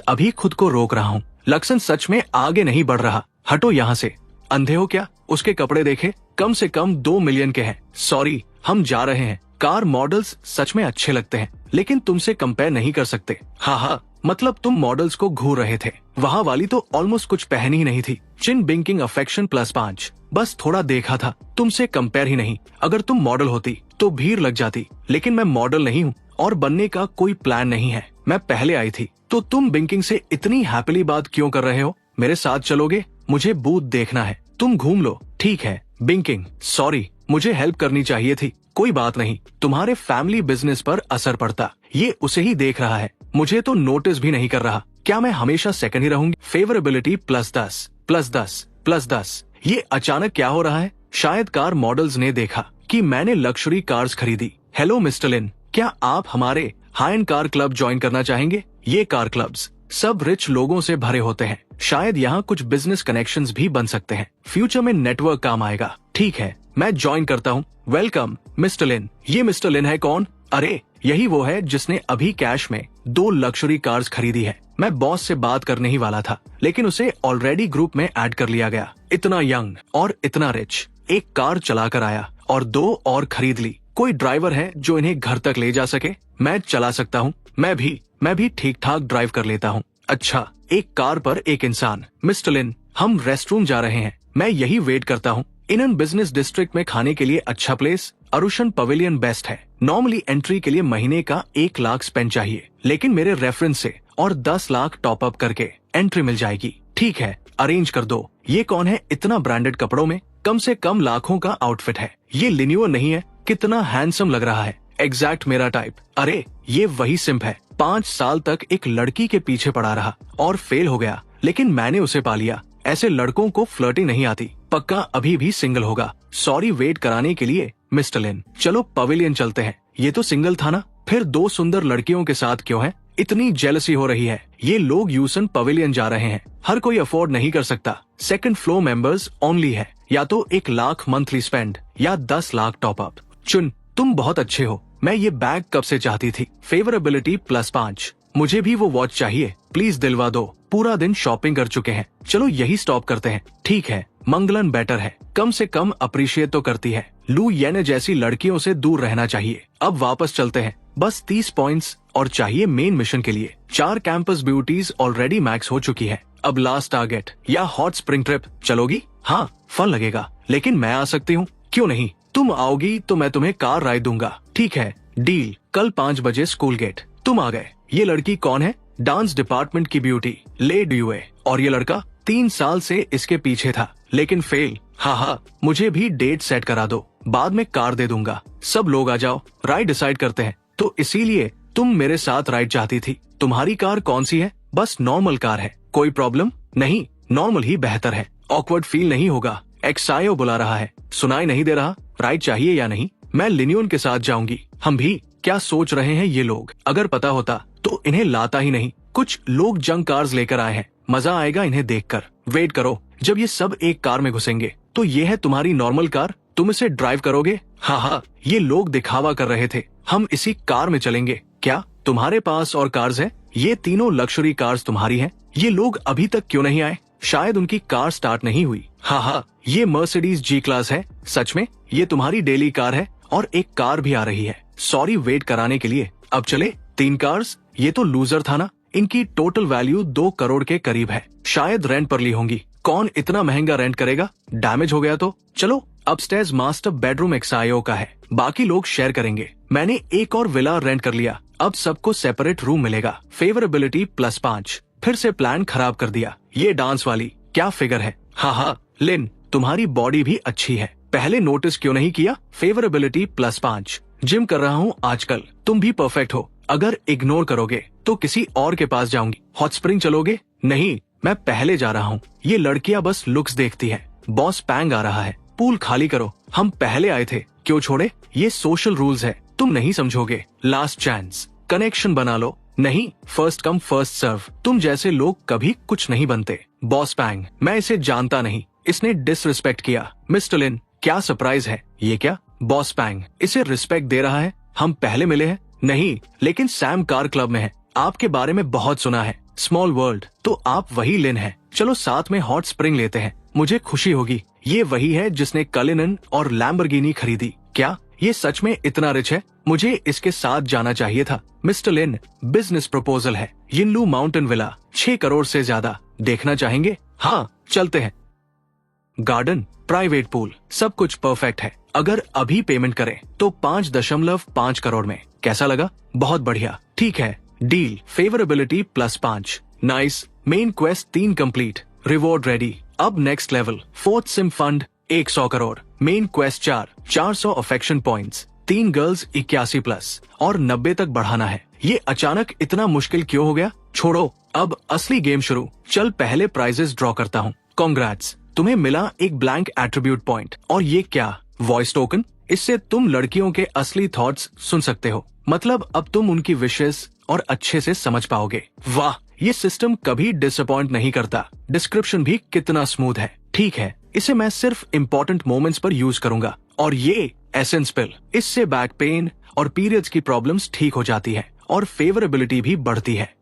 अभी खुद को रोक रहा हूँ। लक्ष्मण सच में आगे नहीं बढ़ रहा। हटो यहाँ से। अंधे हो क्या? उसके कपड़े देखे, कम से कम 2 मिलियन के हैं। सॉरी, हम जा रहे हैं। कार मॉडल्स सच में अच्छे लगते हैं, लेकिन तुमसे कंपेयर नहीं कर सकते। हाँ, मतलब तुम मॉडल्स को घूर रहे थे। वहाँ वाली तो ऑलमोस्ट कुछ पहनी ही नहीं थी। चिन बिंकिंग अफेक्शन +5। बस थोड़ा देखा था, तुमसे कंपेयर ही नहीं। अगर तुम मॉडल होती तो भीड़ लग जाती, लेकिन मैं मॉडल नहीं हूँ और बनने का कोई प्लान नहीं है। मैं पहले आई थी। तो तुम बिंकिंग से इतनी हैप्पीली बात क्यों कर रहे हो? मेरे साथ चलोगे? मुझे बूथ देखना है। तुम घूम लो। ठीक है बिंकिंग, सॉरी, मुझे हेल्प करनी चाहिए थी। कोई बात नहीं, तुम्हारे फैमिली बिजनेस पर असर पड़ता, ये उसे ही देख रहा है, मुझे तो नोटिस भी नहीं कर रहा। क्या मैं हमेशा सेकंड ही रहूंगी? फेवरेबिलिटी +10 +10 +10। ये अचानक क्या हो रहा है? शायद कार मॉडल्स ने देखा कि मैंने लग्जरी कार्स खरीदी। हेलो मिस्टर लिन, क्या आप हमारे high and car club join करना चाहेंगे? ये कार क्लब्स सब रिच लोगों से भरे होते हैं। शायद यहाँ कुछ बिजनेस कनेक्शंस भी बन सकते हैं। फ्यूचर में नेटवर्क काम आएगा। ठीक है, मैं ज्वाइन करता हूँ। वेलकम मिस्टर लिन। ये मिस्टर लिन है कौन? अरे यही वो है जिसने अभी कैश में 2 लग्जरी कार्स खरीदी है। मैं बॉस से बात करने ही वाला था, लेकिन उसे ऑलरेडी ग्रुप में ऐड कर लिया गया। इतना यंग और इतना रिच, एक कार चलाकर आया और 2 और खरीद ली। कोई ड्राइवर है जो इन्हें घर तक ले जा सके? मैं चला सकता हूँ। मैं भी ठीक ठाक ड्राइव कर लेता हूँ। अच्छा, एक कार पर एक इंसान। मिस्टर लिन, हम रेस्ट रूम जा रहे हैं। मैं यही वेट करता हूँ। इनन बिजनेस डिस्ट्रिक्ट में खाने के लिए अच्छा प्लेस अरुशन पवेलियन बेस्ट है। नॉर्मली एंट्री के लिए महीने का 1 लाख स्पेंड चाहिए, लेकिन मेरे रेफरेंस से और 10 लाख टॉप अप करके एंट्री मिल जाएगी। ठीक है, अरेंज कर दो। ये कौन है इतना ब्रांडेड कपड़ों में? कम से कम लाखों का आउटफिट है। ये लिनियो नहीं है? कितना हैंडसम लग रहा है, एग्जैक्ट मेरा टाइप। अरे ये वही सिंप है। 5 साल तक एक लड़की के पीछे पड़ा रहा और फेल हो गया, लेकिन मैंने उसे पा लिया। ऐसे लड़कों को फ्लर्टिंग नहीं आती। पक्का अभी भी सिंगल होगा। सॉरी वेट कराने के लिए मिस्टर लिन। चलो पवेलियन चलते हैं। ये तो सिंगल था ना? फिर 2 सुंदर लड़कियों के साथ क्यों है? इतनी जेलसी हो रही है। ये लोग यूसन पवेलियन जा रहे हैं। हर कोई अफोर्ड नहीं कर सकता। 2nd फ्लोर मेंबर्स ओनली है। या तो 1 लाख मंथली स्पेंड या 10 लाख टॉप अप। चुन, तुम बहुत अच्छे हो। मैं ये बैग कब से चाहती थी। फेवरेबिलिटी +5। मुझे भी वो वॉच चाहिए, प्लीज दिलवा दो। पूरा दिन शॉपिंग कर चुके हैं, चलो यही स्टॉप करते हैं। ठीक है, मंगलन बेटर है, कम से कम अप्रिशिएट तो करती है। लू येन जैसी लड़कियों से दूर रहना चाहिए। अब वापस चलते हैं। बस 30 पॉइंट्स और चाहिए मेन मिशन के लिए। 4 कैंपस ब्यूटीज ऑलरेडी मैक्स हो चुकी है। अब लास्ट टारगेट या हॉट स्प्रिंग ट्रिप। चलोगी? हाँ, फन लगेगा, लेकिन मैं आ सकती हूँ। क्यों नहीं? तुम आओगी तो मैं तुम्हें कार राइड दूंगा। ठीक है, डील। कल 5 बजे स्कूल गेट। तुम आ गए। ये लड़की कौन है? डांस डिपार्टमेंट की ब्यूटी ले ड्यूए। और ये लड़का 3 साल से इसके पीछे था, लेकिन फेल। हाँ, मुझे भी डेट सेट करा दो, बाद में कार दे दूंगा। सब लोग आ जाओ, राइड डिसाइड करते हैं। तो इसीलिए तुम मेरे साथ राइड चाहती थी। तुम्हारी कार कौन सी है? बस नॉर्मल कार है। कोई प्रॉब्लम नहीं? नॉर्मल ही बेहतर है। ऑकवर्ड फील नहीं होगा। एक्सायो बुला रहा है, सुनाई नहीं दे रहा? राइड चाहिए या नहीं? मैं लिनियन के साथ जाऊंगी। हम भी। क्या सोच रहे हैं ये लोग? अगर पता होता तो इन्हें लाता ही नहीं। कुछ लोग जंक कार्स लेकर आए हैं, मजा आएगा इन्हें देखकर। वेट करो, जब ये सब एक कार में घुसेंगे। तो ये है तुम्हारी नॉर्मल कार, तुम इसे ड्राइव करोगे? हाँ, ये लोग दिखावा कर रहे थे। हम इसी कार में चलेंगे। क्या तुम्हारे पास और कार्स है? ये तीनों लग्जरी कार्स तुम्हारी हैं। ये लोग अभी तक क्यों नहीं आए? शायद उनकी कार स्टार्ट नहीं हुई। हाँ, ये मर्सिडीज जी क्लास है। सच में? ये तुम्हारी डेली कार है और एक कार भी आ रही है। सॉरी वेट कराने के लिए। अब चले। 3 कार्स। ये तो लूजर था ना? इनकी टोटल वैल्यू 2 करोड़ के करीब है। शायद रेंट पर ली होंगी। कौन इतना महंगा रेंट करेगा? डैमेज हो गया तो? चलो, अपस्टेयर्स मास्टर बेडरूम एक्सायो का है, बाकी लोग शेयर करेंगे। मैंने एक और विला रेंट कर लिया। अब सबको सेपरेट रूम मिलेगा। फेवरेबिलिटी +5। फिर से प्लान खराब कर दिया। ये डांस वाली क्या फिगर है? हाँ, लिन तुम्हारी बॉडी भी अच्छी है, पहले नोटिस क्यों नहीं किया? फेवरेबिलिटी +5। जिम कर रहा हूँ आजकल। तुम भी परफेक्ट हो। अगर इग्नोर करोगे तो किसी और के पास जाऊंगी। हॉट स्प्रिंग चलोगे? नहीं, मैं पहले जा रहा हूँ। ये लड़कियां बस लुक्स देखती है। बॉस पैंग आ रहा है, पूल खाली करो। हम पहले आए थे, क्यों छोड़े? ये सोशल रूल्स है, तुम नहीं समझोगे। लास्ट चांस, कनेक्शन बना लो। नहीं, फर्स्ट कम फर्स्ट सर्व। तुम जैसे लोग कभी कुछ नहीं बनते। बॉस पैंग, मैं इसे जानता नहीं, इसने डिसरिस्पेक्ट किया। मिस्टर लिन, क्या सरप्राइज है? ये क्या? बॉस पैंग, इसे रिस्पेक्ट दे रहा है। हम पहले मिले हैं? नहीं, लेकिन सैम कार क्लब में है। आपके बारे में बहुत सुना है। Small world. तो आप वही लिन है। चलो साथ में हॉट स्प्रिंग लेते हैं, मुझे खुशी होगी। ये वही है जिसने कलिनन और लैम्बोर्गिनी खरीदी। क्या ये सच में इतना रिच है? मुझे इसके साथ जाना चाहिए था। मिस्टर लिन, बिजनेस प्रपोजल है। यिनलू माउंटेन विला, 6 करोड़ से ज्यादा। देखना चाहेंगे? हाँ, चलते हैं। गार्डन, प्राइवेट पूल, सब कुछ परफेक्ट है। अगर अभी पेमेंट करें तो 5.5 करोड़ में। कैसा लगा? बहुत बढ़िया। ठीक है, deal. Favourability +5। Nice. Main quest 3 complete, reward ready. अब next level. 4th sim fund 100 crore. Main quest 400 affection points. 3 girls 81+ और 90 तक बढ़ाना है। ये अचानक इतना मुश्किल क्यों हो गया? छोड़ो, अब असली गेम शुरू। चल पहले प्राइजेस ड्रॉ करता हूँ। कांग्रेट्स, तुम्हें मिला एक ब्लैंक एट्रीब्यूट पॉइंट। और ये क्या? Voice token. इससे तुम लड़कियों के असली थॉट्स सुन सकते हो। मतलब अब तुम उनकी विशेस और अच्छे से समझ पाओगे। वाह, ये सिस्टम कभी डिसअपॉइंट नहीं करता। डिस्क्रिप्शन भी कितना स्मूथ है। ठीक है, इसे मैं सिर्फ इम्पोर्टेंट मोमेंट्स पर यूज करूंगा। और ये एसेंस पिल, इससे बैक पेन और पीरियड्स की प्रॉब्लम्स ठीक हो जाती है और फेवरेबिलिटी भी बढ़ती है।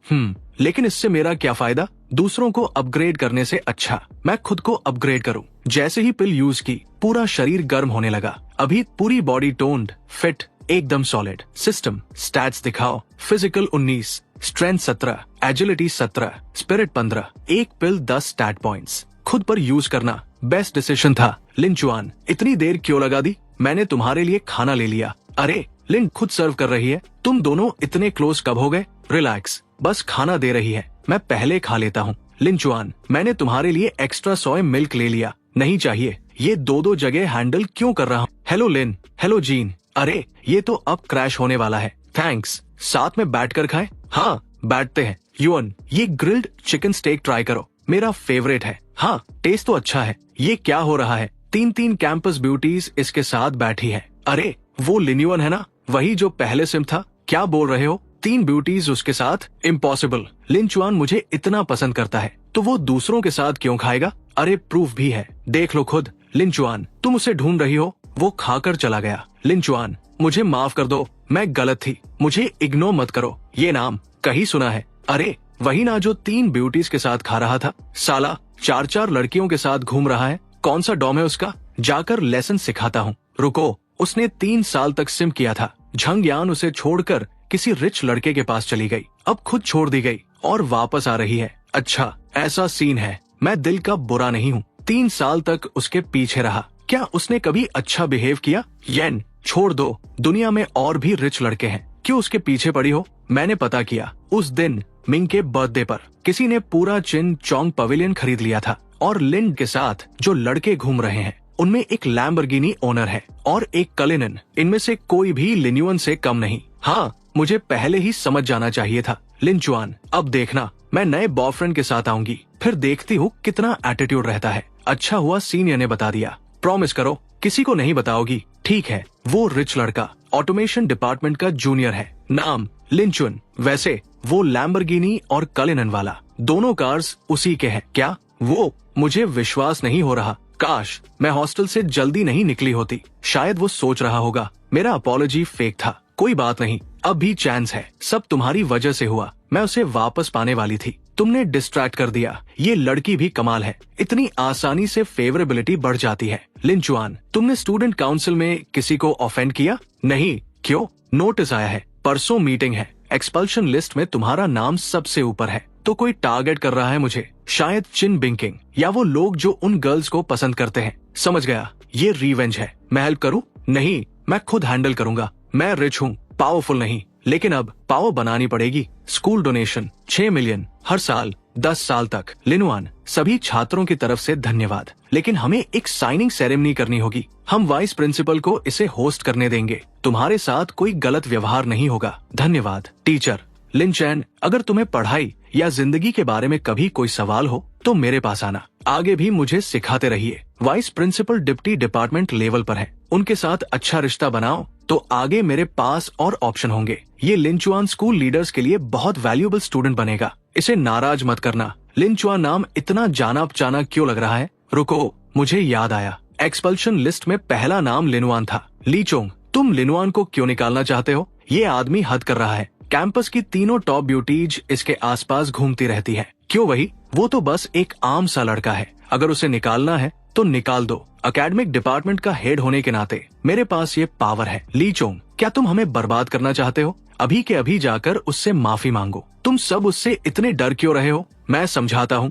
लेकिन इससे मेरा क्या फायदा? दूसरों को अपग्रेड करने से अच्छा मैं खुद को अपग्रेड करूं। जैसे ही पिल यूज की, पूरा शरीर गर्म होने लगा। अभी पूरी बॉडी टोन्ड, फिट, एकदम सॉलिड। सिस्टम स्टैट्स दिखाओ। Physical 19, strength 17, agility 17, spirit 15। एक पिल 10 स्टैट पॉइंट्स। खुद पर यूज करना बेस्ट डिसीजन था। लिन चुआन, इतनी देर क्यों लगा दी? मैंने तुम्हारे लिए खाना ले लिया। अरे लिन खुद सर्व कर रही है, तुम दोनों इतने क्लोज कब हो गए? रिलैक्स, बस खाना दे रही है, मैं पहले खा लेता हूँ। लिन चुआन, मैंने तुम्हारे लिए एक्स्ट्रा सोय मिल्क ले लिया। नहीं चाहिए, ये दो जगह हैंडल क्यों कर रहा हूँ? हेलो लिन, हेलो जीन, अरे ये तो अब क्रैश होने वाला है। थैंक्स, साथ में बैठ कर खाए? हाँ बैठते हैं। युअन, ये ग्रिल्ड चिकन स्टेक ट्राई करो, मेरा फेवरेट है। हाँ टेस्ट तो अच्छा है। ये क्या हो रहा है? तीन कैंपस ब्यूटीज इसके साथ बैठी है। अरे वो लिन्युअन है ना, वही जो पहले सिम था? क्या बोल रहे हो? 3 ब्यूटीज उसके साथ? इम्पॉसिबल। लिन चुआन मुझे इतना पसंद करता है तो वो दूसरों के साथ क्यों खाएगा? अरे प्रूफ भी है, देख लो खुद। लिन चुआन, तुम उसे ढूंढ रही हो, वो खाकर चला गया। लिन चुआन, मुझे माफ कर दो, मैं गलत थी, मुझे इग्नोर मत करो। ये नाम कहीं सुना है? अरे वही ना जो 3 ब्यूटीज के साथ खा रहा था। साला 4 लड़कियों के साथ घूम रहा है। कौन सा डॉम है उसका? जाकर लेसन सिखाता हूँ। रुको, उसने 3 साल तक सिम किया था। झंग यान उसे छोड़कर किसी रिच लड़के के पास चली गई, अब खुद छोड़ दी गई और वापस आ रही है। अच्छा ऐसा सीन है। मैं दिल का बुरा नहीं हूँ, 3 साल तक उसके पीछे रहा। क्या उसने कभी अच्छा बिहेव किया? येन छोड़ दो, दुनिया में और भी रिच लड़के हैं, क्यों उसके पीछे पड़ी हो? मैंने पता किया, उस दिन मिंग के बर्थडे पर किसी ने पूरा चिन चोंग पवेलियन खरीद लिया था और लिन के साथ जो लड़के घूम रहे हैं उनमें एक लैम्बोर्गिनी ओनर है और एक कलिनन। इनमें से कोई भी लिन्युअन से कम नहीं। हाँ मुझे पहले ही समझ जाना चाहिए था। लिन चुआन, अब देखना, मैं नए बॉयफ्रेंड के साथ आऊंगी, फिर देखती हूँ कितना एटीट्यूड रहता है। अच्छा हुआ सीनियर ने बता दिया। प्रॉमिस करो किसी को नहीं बताओगी? ठीक है। वो रिच लड़का ऑटोमेशन डिपार्टमेंट का जूनियर है, नाम लिन चुन। वैसे वो लैम्बोर्गिनी और कलिनन वाला, दोनों कार्स उसी के हैं क्या? वो, मुझे विश्वास नहीं हो रहा। काश मैं हॉस्टल से जल्दी नहीं निकली होती। शायद वो सोच रहा होगा मेरा अपॉलॉजी फेक था। कोई बात नहीं, अब भी चांस है। सब तुम्हारी वजह से हुआ, मैं उसे वापस पाने वाली थी, तुमने डिस्ट्रैक्ट कर दिया। ये लड़की भी कमाल है, इतनी आसानी से फेवरेबिलिटी बढ़ जाती है। लिन चुआन, तुमने स्टूडेंट काउंसिल में किसी को ऑफेंड किया? नहीं। क्यों? नोटिस आया है, परसों मीटिंग है, एक्सपल्शन लिस्ट में तुम्हारा नाम सबसे ऊपर है, तो कोई टारगेट कर रहा है मुझे। शायद चिन बिंकिंग या वो लोग जो उन गर्ल्स को पसंद करते हैं। समझ गया, ये रिवेंज है। मैं हेल्प करूं? नहीं, मैं खुद हैंडल करूंगा। मैं रिच हूँ, पावरफुल नहीं, लेकिन अब पावर बनानी पड़ेगी। स्कूल डोनेशन 6 मिलियन हर साल 10 साल तक। लिनुआन, सभी छात्रों की तरफ से धन्यवाद, लेकिन हमें एक साइनिंग सेरेमनी करनी होगी। हम वाइस प्रिंसिपल को इसे होस्ट करने देंगे। तुम्हारे साथ कोई गलत व्यवहार नहीं होगा। धन्यवाद टीचर। लिन चैन, अगर तुम्हें पढ़ाई या जिंदगी के बारे में कभी कोई सवाल हो तो मेरे पास आना। आगे भी मुझे सिखाते रहिए। Vice principal deputy department level पर है, उनके साथ अच्छा रिश्ता बनाओ तो आगे मेरे पास और ऑप्शन होंगे। ये लिन चुआन स्कूल लीडर्स के लिए बहुत वैल्यूएबल स्टूडेंट बनेगा, इसे नाराज मत करना। लिन चुआन नाम इतना जाना पहचाना क्यों लग रहा है? रुको, मुझे याद आया, एक्सपल्शन लिस्ट में पहला नाम लिनुआन था। ली चोंग, तुम लिनुआन को क्यों निकालना चाहते हो? ये आदमी हद कर रहा है। कैंपस की तीनों टॉप ब्यूटीज इसके आसपास घूमती रहती है। क्यों वही? वो तो बस एक आम सा लड़का है, अगर उसे निकालना है तो निकाल दो। एकेडमिक डिपार्टमेंट का हेड होने के नाते मेरे पास ये पावर है। ली चोंग, क्या तुम हमें बर्बाद करना चाहते हो? अभी के अभी जाकर उससे माफी मांगो। तुम सब उससे इतने डर क्यों रहे हो? मैं समझाता हूँ।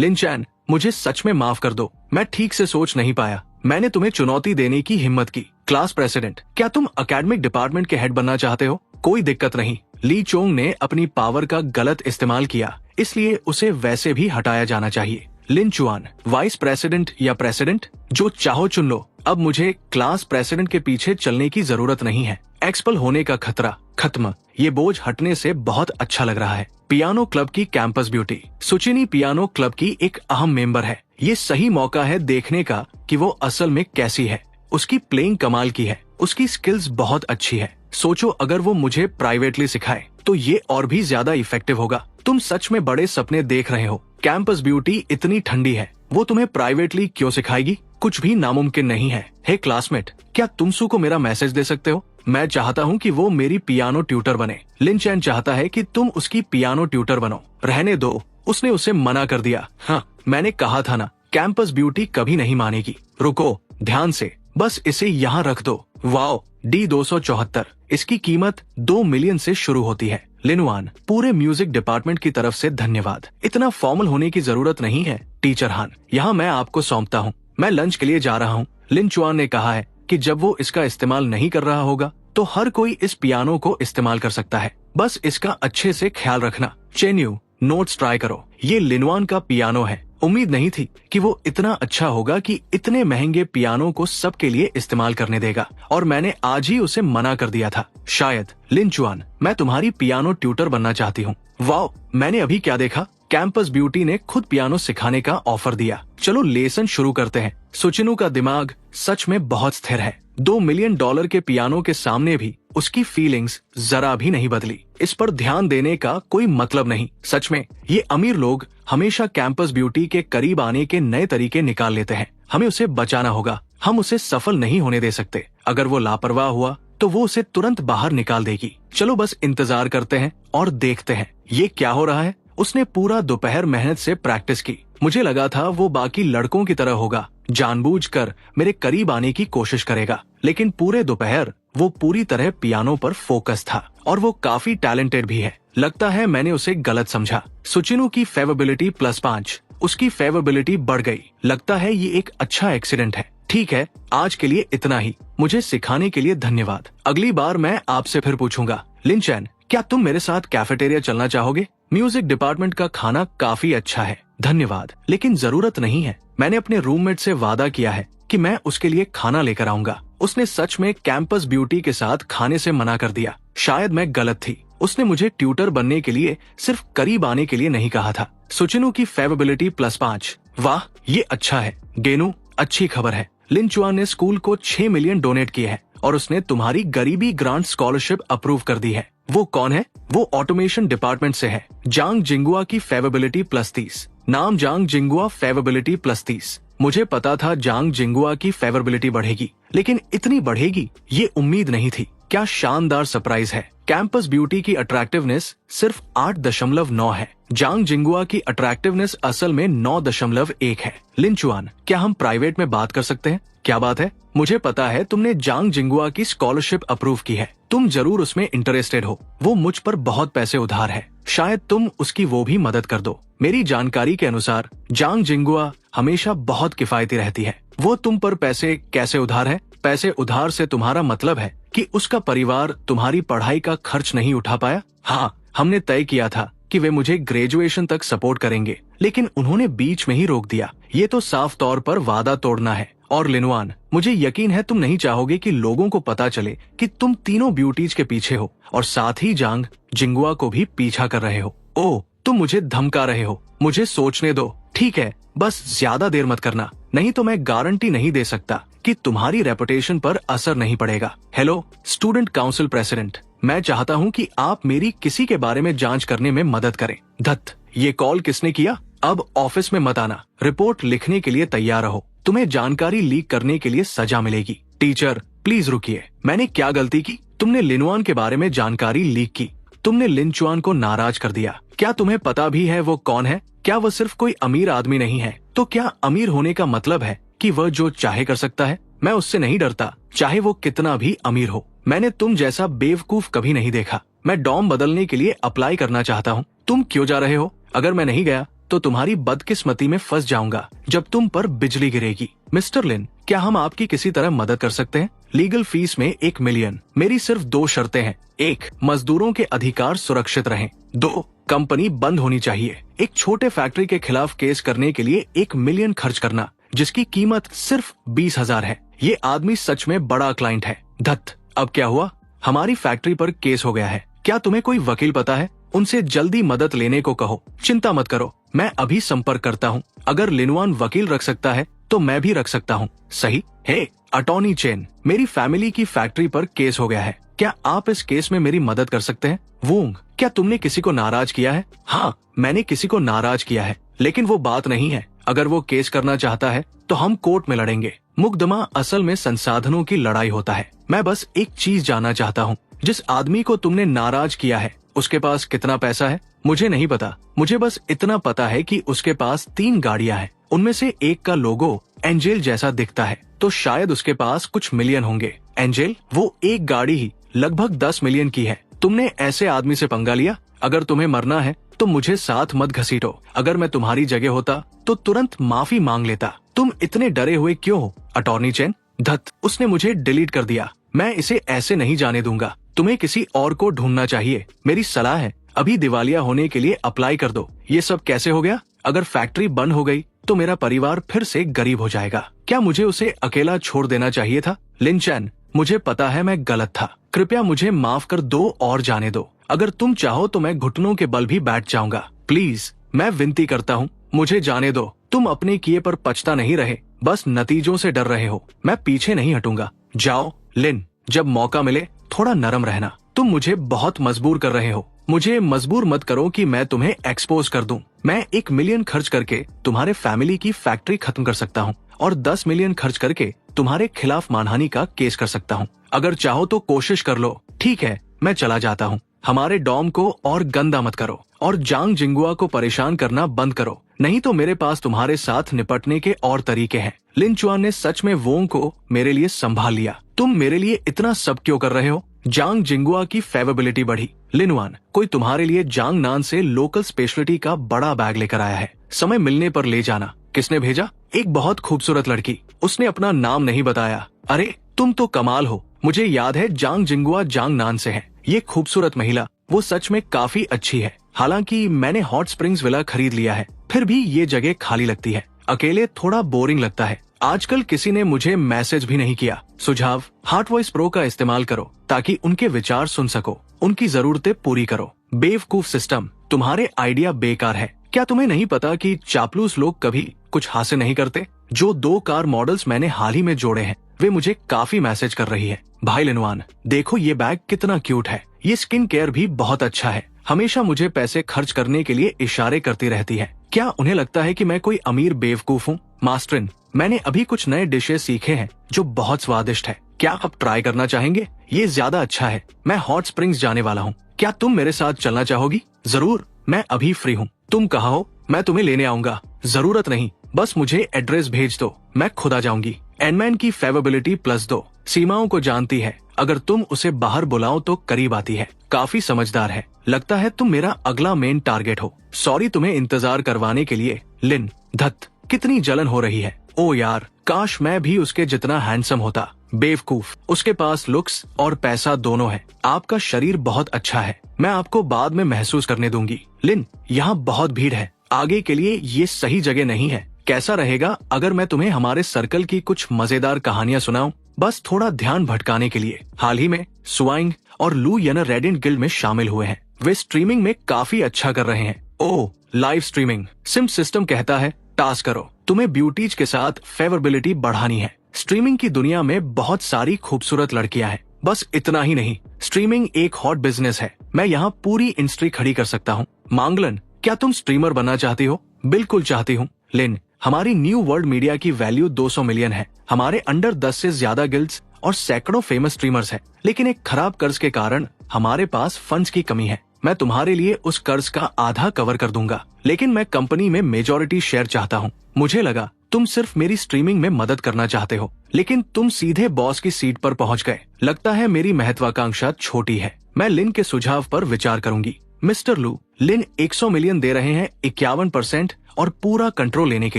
लिन चैन, मुझे सच में माफ कर दो, मैं ठीक से सोच नहीं पाया। मैंने तुम्हें चुनौती देने की हिम्मत की। क्लास प्रेसिडेंट, क्या तुम एकेडमिक डिपार्टमेंट के हेड बनना चाहते हो? कोई दिक्कत नहीं। ली चोंग ने अपनी पावर का गलत इस्तेमाल किया, इसलिए उसे वैसे भी हटाया जाना चाहिए। लिन चुआन, वाइस प्रेसिडेंट या प्रेसिडेंट, जो चाहो चुन लो। अब मुझे क्लास प्रेसिडेंट के पीछे चलने की जरूरत नहीं है। एक्सपल होने का खतरा खत्म। ये बोझ हटने से बहुत अच्छा लग रहा है। पियानो क्लब की कैंपस ब्यूटी सुचिनी पियानो क्लब की एक अहम मेंबर है। ये सही मौका है देखने का कि वो असल में कैसी है। उसकी प्लेइंग कमाल की है, उसकी स्किल्स बहुत अच्छी है। सोचो अगर वो मुझे प्राइवेटली सिखाए तो ये और भी ज्यादा इफेक्टिव होगा। तुम सच में बड़े सपने देख रहे हो। कैंपस ब्यूटी इतनी ठंडी है, वो तुम्हें प्राइवेटली क्यों सिखाएगी? कुछ भी नामुमकिन नहीं है। हे क्लासमेट, क्या तुम सू को मेरा मैसेज दे सकते हो? मैं चाहता हूँ कि वो मेरी पियानो ट्यूटर बने। लिन चैन चाहता है कि तुम उसकी पियानो ट्यूटर बनो। रहने दो, उसने उसे मना कर दिया। हाँ, मैंने कहा था ना, कैंपस ब्यूटी कभी नहीं मानेगी। रुको, ध्यान से, बस इसे यहाँ रख दो। वाओ, D274, इसकी कीमत 2 मिलियन से शुरू होती है। लिनवान, पूरे म्यूजिक डिपार्टमेंट की तरफ से धन्यवाद। इतना फॉर्मल होने की जरूरत नहीं है। टीचर हान, यहाँ मैं आपको सौंपता हूँ। मैं लंच के लिए जा रहा हूँ। लिन चुआन ने कहा है कि जब वो इसका इस्तेमाल नहीं कर रहा होगा तो हर कोई इस पियानो को इस्तेमाल कर सकता है। बस इसका अच्छे से ख्याल रखना। चेन्यू, नोट्स ट्राई करो। ये लिनवान का पियानो है। उम्मीद नहीं थी कि वो इतना अच्छा होगा कि इतने महंगे पियानो को सबके लिए इस्तेमाल करने देगा, और मैंने आज ही उसे मना कर दिया था। शायद। लिन चुआन, मैं तुम्हारी पियानो ट्यूटर बनना चाहती हूँ। वाओ, मैंने अभी क्या देखा, कैंपस ब्यूटी ने खुद पियानो सिखाने का ऑफर दिया। चलो लेसन शुरू करते हैं। सुचिनु का दिमाग सच में बहुत स्थिर है। $2 मिलियन के पियानो के सामने भी उसकी फीलिंग्स जरा भी नहीं बदली। इस पर ध्यान देने का कोई मतलब नहीं। सच में ये अमीर लोग हमेशा कैंपस ब्यूटी के करीब आने के नए तरीके निकाल लेते हैं। हमें उसे बचाना होगा। हम उसे सफल नहीं होने दे सकते। अगर वो लापरवाह हुआ तो वो उसे तुरंत बाहर निकाल देगी। चलो बस इंतजार करते हैं और देखते हैं ये क्या हो रहा है। उसने पूरा दोपहर मेहनत से प्रैक्टिस की। मुझे लगा था वो बाकी लड़कों की तरह होगा, जानबूझकर मेरे करीब आने की कोशिश करेगा, लेकिन पूरे दोपहर वो पूरी तरह पियानो पर फोकस था और वो काफी टैलेंटेड भी है। लगता है मैंने उसे गलत समझा। सुचिनु की फेवरेबिलिटी +5, उसकी फेवरेबिलिटी बढ़ गई। लगता है ये एक अच्छा एक्सीडेंट है। ठीक है, आज के लिए इतना ही। मुझे सिखाने के लिए धन्यवाद। अगली बार मैं आपसे फिर पूछूंगा। लिन चैन, क्या तुम मेरे साथ कैफेटेरिया चलना चाहोगे? म्यूजिक डिपार्टमेंट का खाना काफी अच्छा है। धन्यवाद, लेकिन जरूरत नहीं है। मैंने अपने रूममेट से वादा किया है कि मैं उसके लिए खाना लेकर आऊंगा। उसने सच में कैंपस ब्यूटी के साथ खाने से मना कर दिया। शायद मैं गलत थी। उसने मुझे ट्यूटर बनने के लिए सिर्फ करीब आने के लिए नहीं कहा था। सुचिनु की फेवरेबिलिटी +5। वाह, ये अच्छा है। गेनू, अच्छी खबर है। लिन चुआन ने स्कूल को 6 मिलियन डोनेट किए हैं और उसने तुम्हारी गरीबी ग्रांट स्कॉलरशिप अप्रूव कर दी है। वो कौन है? वो ऑटोमेशन डिपार्टमेंट से है। जांग जिंगुआ की फेवरेबिलिटी +30। नाम जांग जिंगुआ, फेवरेबिलिटी +30। मुझे पता था जांग जिंगुआ की फेवरेबिलिटी बढ़ेगी, लेकिन इतनी बढ़ेगी ये उम्मीद नहीं थी। क्या शानदार सरप्राइज है। कैंपस ब्यूटी की अट्रैक्टिवनेस सिर्फ 8.9 है। जांग जिंगुआ की अट्रैक्टिवनेस असल में 9.1 है। लिन चुआन, क्या हम प्राइवेट में बात कर सकते हैं? क्या बात है? मुझे पता है तुमने जांग जिंगुआ की स्कॉलरशिप अप्रूव की है। तुम जरूर उसमें इंटरेस्टेड हो। वो मुझ पर बहुत पैसे उधार है। शायद तुम उसकी वो भी मदद कर दो। मेरी जानकारी के अनुसार जांग जिंगुआ हमेशा बहुत किफायती रहती है। वो तुम पर पैसे कैसे उधार है? पैसे उधार से तुम्हारा मतलब है कि उसका परिवार तुम्हारी पढ़ाई का खर्च नहीं उठा पाया? हाँ, हमने तय किया था कि वे मुझे ग्रेजुएशन तक सपोर्ट करेंगे, लेकिन उन्होंने बीच में ही रोक दिया। ये तो साफ तौर पर वादा तोड़ना है। और लिनवान, मुझे यकीन है तुम नहीं चाहोगे कि लोगों को पता चले कि तुम तीनों ब्यूटीज के पीछे हो और साथ ही जांग जिंगुआ को भी पीछा कर रहे हो। ओह, तुम मुझे धमका रहे हो। मुझे सोचने दो। ठीक है, बस ज्यादा देर मत करना, नहीं तो मैं गारंटी नहीं दे सकता कि तुम्हारी रेपुटेशन पर असर नहीं पड़ेगा। हेलो स्टूडेंट काउंसिल प्रेसिडेंट, मैं चाहता हूँ कि आप मेरी किसी के बारे में जांच करने में मदद करें। धत, ये कॉल किसने किया? अब ऑफिस में मत आना। रिपोर्ट लिखने के लिए तैयार रहो। तुम्हें जानकारी लीक करने के लिए सजा मिलेगी। टीचर, प्लीज रुकिए। मैंने क्या गलती की? तुमने लिनवान के बारे में जानकारी लीक की। तुमने लिन चुआन को नाराज कर दिया। क्या तुम्हें पता भी है वो कौन है? क्या वह सिर्फ कोई अमीर आदमी नहीं है? तो क्या अमीर होने का मतलब है कि वह जो चाहे कर सकता है? मैं उससे नहीं डरता, चाहे वो कितना भी अमीर हो। मैंने तुम जैसा बेवकूफ कभी नहीं देखा। मैं डॉम बदलने के लिए अप्लाई करना चाहता हूँ। तुम क्यों जा रहे हो? अगर मैं नहीं गया तो तुम्हारी बदकिस्मती में फंस जाऊंगा जब तुम पर बिजली गिरेगी। मिस्टर लिन, क्या हम आपकी किसी तरह मदद कर सकते हैं? लीगल फीस में 1 मिलियन। मेरी सिर्फ 2 शर्तें हैं। 1, मजदूरों के अधिकार सुरक्षित रहें। 2, कंपनी बंद होनी चाहिए। एक छोटे फैक्ट्री के खिलाफ केस करने के लिए 1 मिलियन खर्च करना, जिसकी कीमत सिर्फ 20,000 है। ये आदमी सच में बड़ा क्लाइंट है। धत, अब क्या हुआ? हमारी फैक्ट्री पर केस हो गया है। क्या तुम्हें कोई वकील पता है? उनसे जल्दी मदद लेने को कहो। चिंता मत करो, मैं अभी संपर्क करता हूँ। अगर लिनवान वकील रख सकता है तो मैं भी रख सकता हूँ। सही है। अटॉर्नी चेन, मेरी फैमिली की फैक्ट्री पर केस हो गया है। क्या आप इस केस में मेरी मदद कर सकते हैं? वोंग, क्या तुमने किसी को नाराज किया है? हाँ, मैंने किसी को नाराज किया है, लेकिन वो बात नहीं है। अगर वो केस करना चाहता है तो हम कोर्ट में लड़ेंगे। मुकदमा असल में संसाधनों की लड़ाई होता है। मैं बस एक चीज जानना चाहता हूँ, जिस आदमी को तुमने नाराज किया है उसके पास कितना पैसा है? मुझे नहीं पता। मुझे बस इतना पता है कि उसके पास 3 गाड़ियां हैं। उनमें से एक का लोगो एंजेल जैसा दिखता है, तो शायद उसके पास कुछ मिलियन होंगे। एंजेल, वो एक गाड़ी ही लगभग 10 मिलियन की है। तुमने ऐसे आदमी से पंगा लिया। अगर तुम्हें मरना है तो मुझे साथ मत घसीटो। अगर मैं तुम्हारी जगह होता तो तुरंत माफी मांग लेता। तुम इतने डरे हुए क्यों हो? अटॉर्नी चेन, धत, उसने मुझे डिलीट कर दिया। मैं इसे ऐसे नहीं जाने दूंगा। तुम्हें किसी और को ढूंढना चाहिए। मेरी सलाह है, अभी दिवालिया होने के लिए अप्लाई कर दो। ये सब कैसे हो गया? अगर फैक्ट्री बंद हो गई तो मेरा परिवार फिर से गरीब हो जाएगा। क्या मुझे उसे अकेला छोड़ देना चाहिए था? लिन चैन, मुझे पता है मैं गलत था। कृपया मुझे माफ कर दो और जाने दो। अगर तुम चाहो तो मैं घुटनों के बल भी बैठ जाऊंगा। प्लीज, मैं विनती करता हूँ, मुझे जाने दो। तुम अपने किए पर पछता नहीं रहे, बस नतीजों से डर रहे हो। मैं पीछे नहीं हटूंगा। जाओ। लिन, जब मौका मिले थोड़ा नरम रहना। तुम मुझे बहुत मजबूर कर रहे हो। मुझे मजबूर मत करो कि मैं तुम्हें एक्सपोज कर दूं। मैं 1 मिलियन खर्च करके तुम्हारे फैमिली की फैक्ट्री खत्म कर सकता हूँ और 10 मिलियन खर्च करके तुम्हारे खिलाफ मानहानि का केस कर सकता हूँ। अगर चाहो तो कोशिश कर लो। ठीक है, मैं चला जाता हूँ। हमारे डॉम को और गंदा मत करो और जांग जिंगुआ को परेशान करना बंद करो, नहीं तो मेरे पास तुम्हारे साथ निपटने के और तरीके हैं। लिन चुआन ने सच में वोंग को मेरे लिए संभाल लिया। तुम मेरे लिए इतना सब क्यों कर रहे हो? जांग जिंगुआ की फेवेबिलिटी बढ़ी। लिनवान, कोई तुम्हारे लिए जांग नान से लोकल स्पेशलिटी का बड़ा बैग लेकर आया है। समय मिलने पर ले जाना। किसने भेजा? एक बहुत खूबसूरत लड़की। उसने अपना नाम नहीं बताया। अरे तुम तो कमाल हो। मुझे याद है जांग जिंगुआ जांग नान से है। ये खूबसूरत महिला, वो सच में काफी अच्छी है। हालांकि मैंने हॉट स्प्रिंग्स विला खरीद लिया है, फिर भी ये जगह खाली लगती है। अकेले थोड़ा बोरिंग लगता है। आजकल किसी ने मुझे मैसेज भी नहीं किया। सुझाव, हार्ट वॉइस प्रो का इस्तेमाल करो ताकि उनके विचार सुन सको, उनकी जरूरतें पूरी करो। बेवकूफ सिस्टम, तुम्हारे आइडिया बेकार है। क्या तुम्हें नहीं पता कि चापलूस लोग कभी कुछ हासिल नहीं करते? जो 2 कार मॉडल्स मैंने हाल ही में जोड़े हैं, वे मुझे काफी मैसेज कर रही है। भाई लिनवान, देखो ये बैग कितना क्यूट है। ये स्किन केयर भी बहुत अच्छा है। हमेशा मुझे पैसे खर्च करने के लिए इशारे करती रहती है। क्या उन्हें लगता है कि मैं कोई अमीर बेवकूफ हूँ? मास्टरिन, मैंने अभी कुछ नए डिशेस सीखे हैं जो बहुत स्वादिष्ट है। क्या आप ट्राई करना चाहेंगे? ये ज्यादा अच्छा है। मैं हॉट स्प्रिंग्स जाने वाला हूँ। क्या तुम मेरे साथ चलना चाहोगी? जरूर, मैं अभी फ्री हूँ। तुम कहाँ हो? मैं तुम्हें लेने आऊंगा। जरूरत नहीं, बस मुझे एड्रेस भेज दो, मैं खुद आ जाऊंगी। एनमैन की फेवेबिलिटी +2, सीमाओं को जानती है। अगर तुम उसे बाहर बुलाओ तो करीब आती है। काफी समझदार है। लगता है तुम मेरा अगला मेन टारगेट हो। सॉरी तुम्हें इंतजार करवाने के लिए। लिन, धत, कितनी जलन हो रही है। ओ यार, काश मैं भी उसके जितना हैंडसम होता। बेवकूफ, उसके पास लुक्स और पैसा दोनों है। आपका शरीर बहुत अच्छा है, मैं आपको बाद में महसूस करने दूंगी। लिन, यहाँ बहुत भीड़ है, आगे के लिए ये सही जगह नहीं है। कैसा रहेगा अगर मैं तुम्हें हमारे सर्कल की कुछ मजेदार कहानियां सुनाऊं, बस थोड़ा ध्यान भटकाने के लिए। हाल ही में स्वाइंग और लू यनर रेडिंट गिल्ड में शामिल हुए हैं। वे स्ट्रीमिंग में काफी अच्छा कर रहे हैं। ओह, लाइव स्ट्रीमिंग। सिम सिस्टम कहता है टास्क करो। तुम्हें ब्यूटीज के साथ फेवरेबिलिटी बढ़ानी है। स्ट्रीमिंग की दुनिया में बहुत सारी खूबसूरत लड़कियां हैं। बस इतना ही नहीं, स्ट्रीमिंग एक हॉट बिजनेस है। मैं यहाँ पूरी इंडस्ट्री खड़ी कर सकता हूँ। मांगलन, क्या तुम स्ट्रीमर बनना चाहती हो? बिल्कुल चाहती हूँ। लिन, हमारी न्यू वर्ल्ड मीडिया की वैल्यू 200 मिलियन है। हमारे अंडर 10 से ज्यादा गिल्ड्स और सैकड़ों फेमस स्ट्रीमर्स हैं। लेकिन एक खराब कर्ज के कारण हमारे पास फंड्स की कमी है। मैं तुम्हारे लिए उस कर्ज का आधा कवर कर दूंगा, लेकिन मैं कंपनी में मेजॉरिटी शेयर चाहता हूँ। मुझे लगा तुम सिर्फ मेरी स्ट्रीमिंग में मदद करना चाहते हो, लेकिन तुम सीधे बॉस की सीट पर पहुँच गए। लगता है मेरी महत्वाकांक्षा छोटी है। मैं लिन के सुझाव पर विचार करूंगी। मिस्टर लू, लिन 100 मिलियन दे रहे हैं 51% और पूरा कंट्रोल लेने के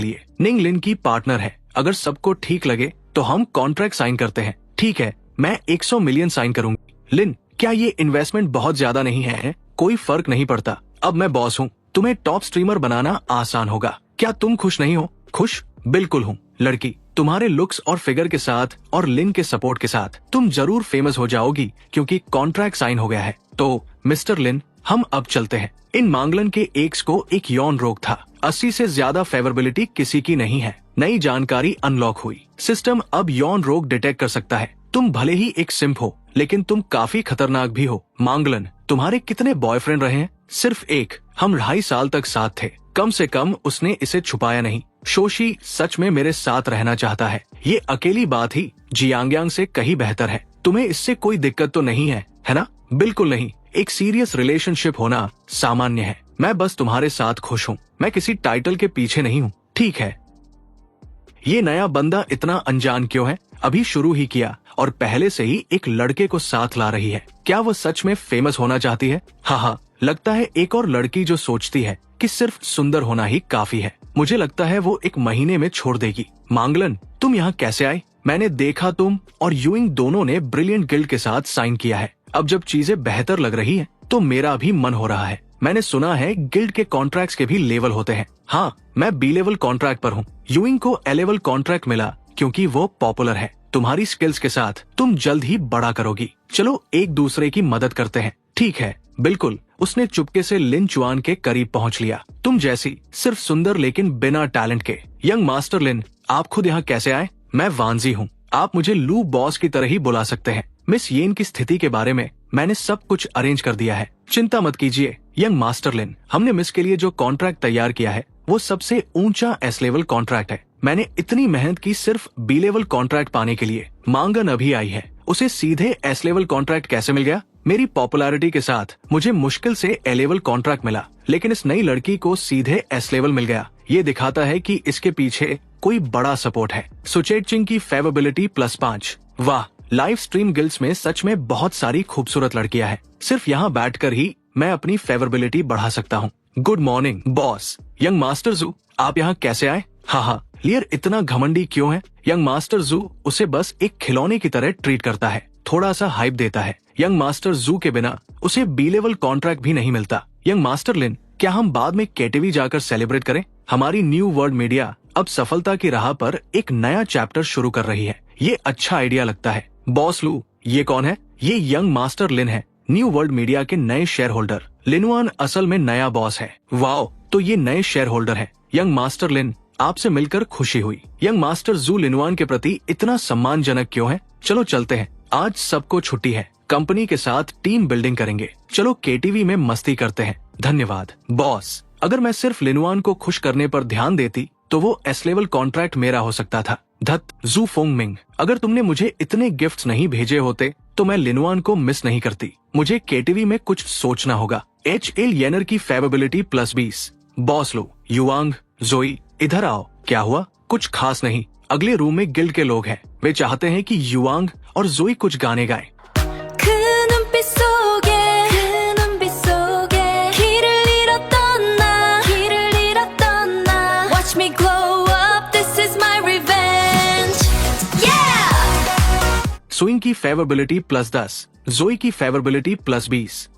लिए। निंग लिन की पार्टनर है। अगर सबको ठीक लगे तो हम कॉन्ट्रैक्ट साइन करते हैं। ठीक है, मैं 100 मिलियन साइन करूंगी। लिन, क्या ये इन्वेस्टमेंट बहुत ज्यादा नहीं है? कोई फर्क नहीं पड़ता, अब मैं बॉस हूँ। तुम्हें टॉप स्ट्रीमर बनाना आसान होगा। क्या तुम खुश नहीं हो? खुश बिल्कुल हूँ। लड़की, तुम्हारे लुक्स और फिगर के साथ और लिन के सपोर्ट के साथ तुम जरूर फेमस हो जाओगी, क्योंकि कॉन्ट्रैक्ट साइन हो गया है। तो मिस्टर लिन, हम अब चलते हैं। इन मांगलन के एक्स को एक यौन रोग था। 80 से ज्यादा फेवरेबिलिटी किसी की नहीं है। नई जानकारी अनलॉक हुई। सिस्टम अब यौन रोग डिटेक्ट कर सकता है। तुम भले ही एक सिम्प हो, लेकिन तुम काफी खतरनाक भी हो। मांगलन, तुम्हारे कितने बॉयफ्रेंड रहे हैं? सिर्फ एक। हम 2.5 साल तक साथ थे। कम से कम उसने इसे छुपाया नहीं। शोशी सच में मेरे साथ रहना चाहता है। ये अकेली बात ही जियांगयांग से कहीं बेहतर है। तुम्हें इससे कोई दिक्कत तो नहीं है ना? बिल्कुल नहीं। एक सीरियस रिलेशनशिप होना सामान्य है। मैं बस तुम्हारे साथ खुश हूँ। मैं किसी टाइटल के पीछे नहीं हूँ। ठीक है, ये नया बंदा इतना अनजान क्यों है? अभी शुरू ही किया और पहले से ही एक लड़के को साथ ला रही है। क्या वो सच में फेमस होना चाहती है? हाँ, लगता है एक और लड़की जो सोचती है कि सिर्फ सुंदर होना ही काफी है। मुझे लगता है वो 1 महीने में छोड़ देगी। मांगलन, तुम यहाँ कैसे आए? मैंने देखा तुम और यूइंग दोनों ने ब्रिलियंट गिल्ड के साथ साइन किया है। अब जब चीजें बेहतर लग रही है तो मेरा भी मन हो रहा है। मैंने सुना है गिल्ड के कॉन्ट्रैक्ट्स के भी लेवल होते हैं। हाँ, मैं B लेवल कॉन्ट्रैक्ट पर हूँ। यूइंग को A लेवल कॉन्ट्रैक्ट मिला क्योंकि वो पॉपुलर है। तुम्हारी स्किल्स के साथ तुम जल्द ही बड़ा करोगी। चलो एक दूसरे की मदद करते हैं। ठीक है, बिल्कुल। उसने चुपके से लिन चुआन के करीब पहुंच लिया। तुम जैसी सिर्फ सुंदर लेकिन बिना टैलेंट के। यंग मास्टर लिन, आप खुद यहाँ कैसे आए? मैं वांजी हूँ। आप मुझे लू बॉस की तरह ही बुला सकते हैं। मिस येन की स्थिति के बारे में मैंने सब कुछ अरेंज कर दिया है। चिंता मत कीजिए यंग मास्टर लिन। हमने मिस के लिए जो कॉन्ट्रैक्ट तैयार किया है वो सबसे ऊंचा S लेवल कॉन्ट्रैक्ट है। मैंने इतनी मेहनत की सिर्फ B लेवल कॉन्ट्रैक्ट पाने के लिए। मांगन अभी आई है, उसे सीधे S लेवल कॉन्ट्रैक्ट कैसे मिल गया? मेरी पॉपुलैरिटी के साथ मुझे मुश्किल से A लेवल कॉन्ट्रैक्ट मिला, लेकिन इस नई लड़की को सीधे S लेवल मिल गया। ये दिखाता है कि इसके पीछे कोई बड़ा सपोर्ट है। सुचेटचिंग की फेवरेबिलिटी +5। वाह, लाइव स्ट्रीम गिल्ड्स में सच में बहुत सारी खूबसूरत लड़कियां हैं। सिर्फ यहाँ बैठकर ही मैं अपनी फेवरेबिलिटी बढ़ा सकता हूँ। Good morning boss. Young master जू, आप यहाँ कैसे आए? हाँ, लियर इतना घमंडी क्यों है? यंग मास्टर जू उसे बस एक खिलौने की तरह ट्रीट करता है, थोड़ा सा हाइप देता है। यंग मास्टर जू के बिना उसे B लेवल कॉन्ट्रैक्ट भी नहीं मिलता। यंग मास्टर लिन, क्या हम बाद में KTV जाकर सेलिब्रेट करें? हमारी न्यू वर्ल्ड मीडिया अब सफलता की राह पर एक नया चैप्टर शुरू कर रही है। ये अच्छा आइडिया लगता है। बॉस लू, ये कौन है? ये यंग मास्टर लिन है, न्यू वर्ल्ड मीडिया के नए शेयर होल्डर। लिनवान असल में नया बॉस है। वाओ, तो ये नए शेयर होल्डर है। यंग मास्टर लिन, आपसे मिलकर खुशी हुई। यंग मास्टर जू लिनवान के प्रति इतना सम्मानजनक क्यों है? चलो चलते हैं, आज सबको छुट्टी है। कंपनी के साथ टीम बिल्डिंग करेंगे। चलो KTV में मस्ती करते हैं। धन्यवाद बॉस। अगर मैं सिर्फ लिनवान को खुश करने पर ध्यान देती तो वो S लेवल कॉन्ट्रैक्ट मेरा हो सकता था। धत जू फोंग मिंग, अगर तुमने मुझे इतने गिफ्ट्स नहीं भेजे होते तो मैं लिनवान को मिस नहीं करती। मुझे KTV में कुछ सोचना होगा। HL येनर की फेवरेबिलिटी +20। बॉस लो, युवांग, जोई, इधर आओ। क्या हुआ? कुछ खास नहीं। अगले रूम में गिल्ड के लोग हैं। वे चाहते हैं कि युवांग और जोई कुछ गाने गाएं। स्विंग की फेवरेबिलिटी +10, जोई की फेवरेबिलिटी +20।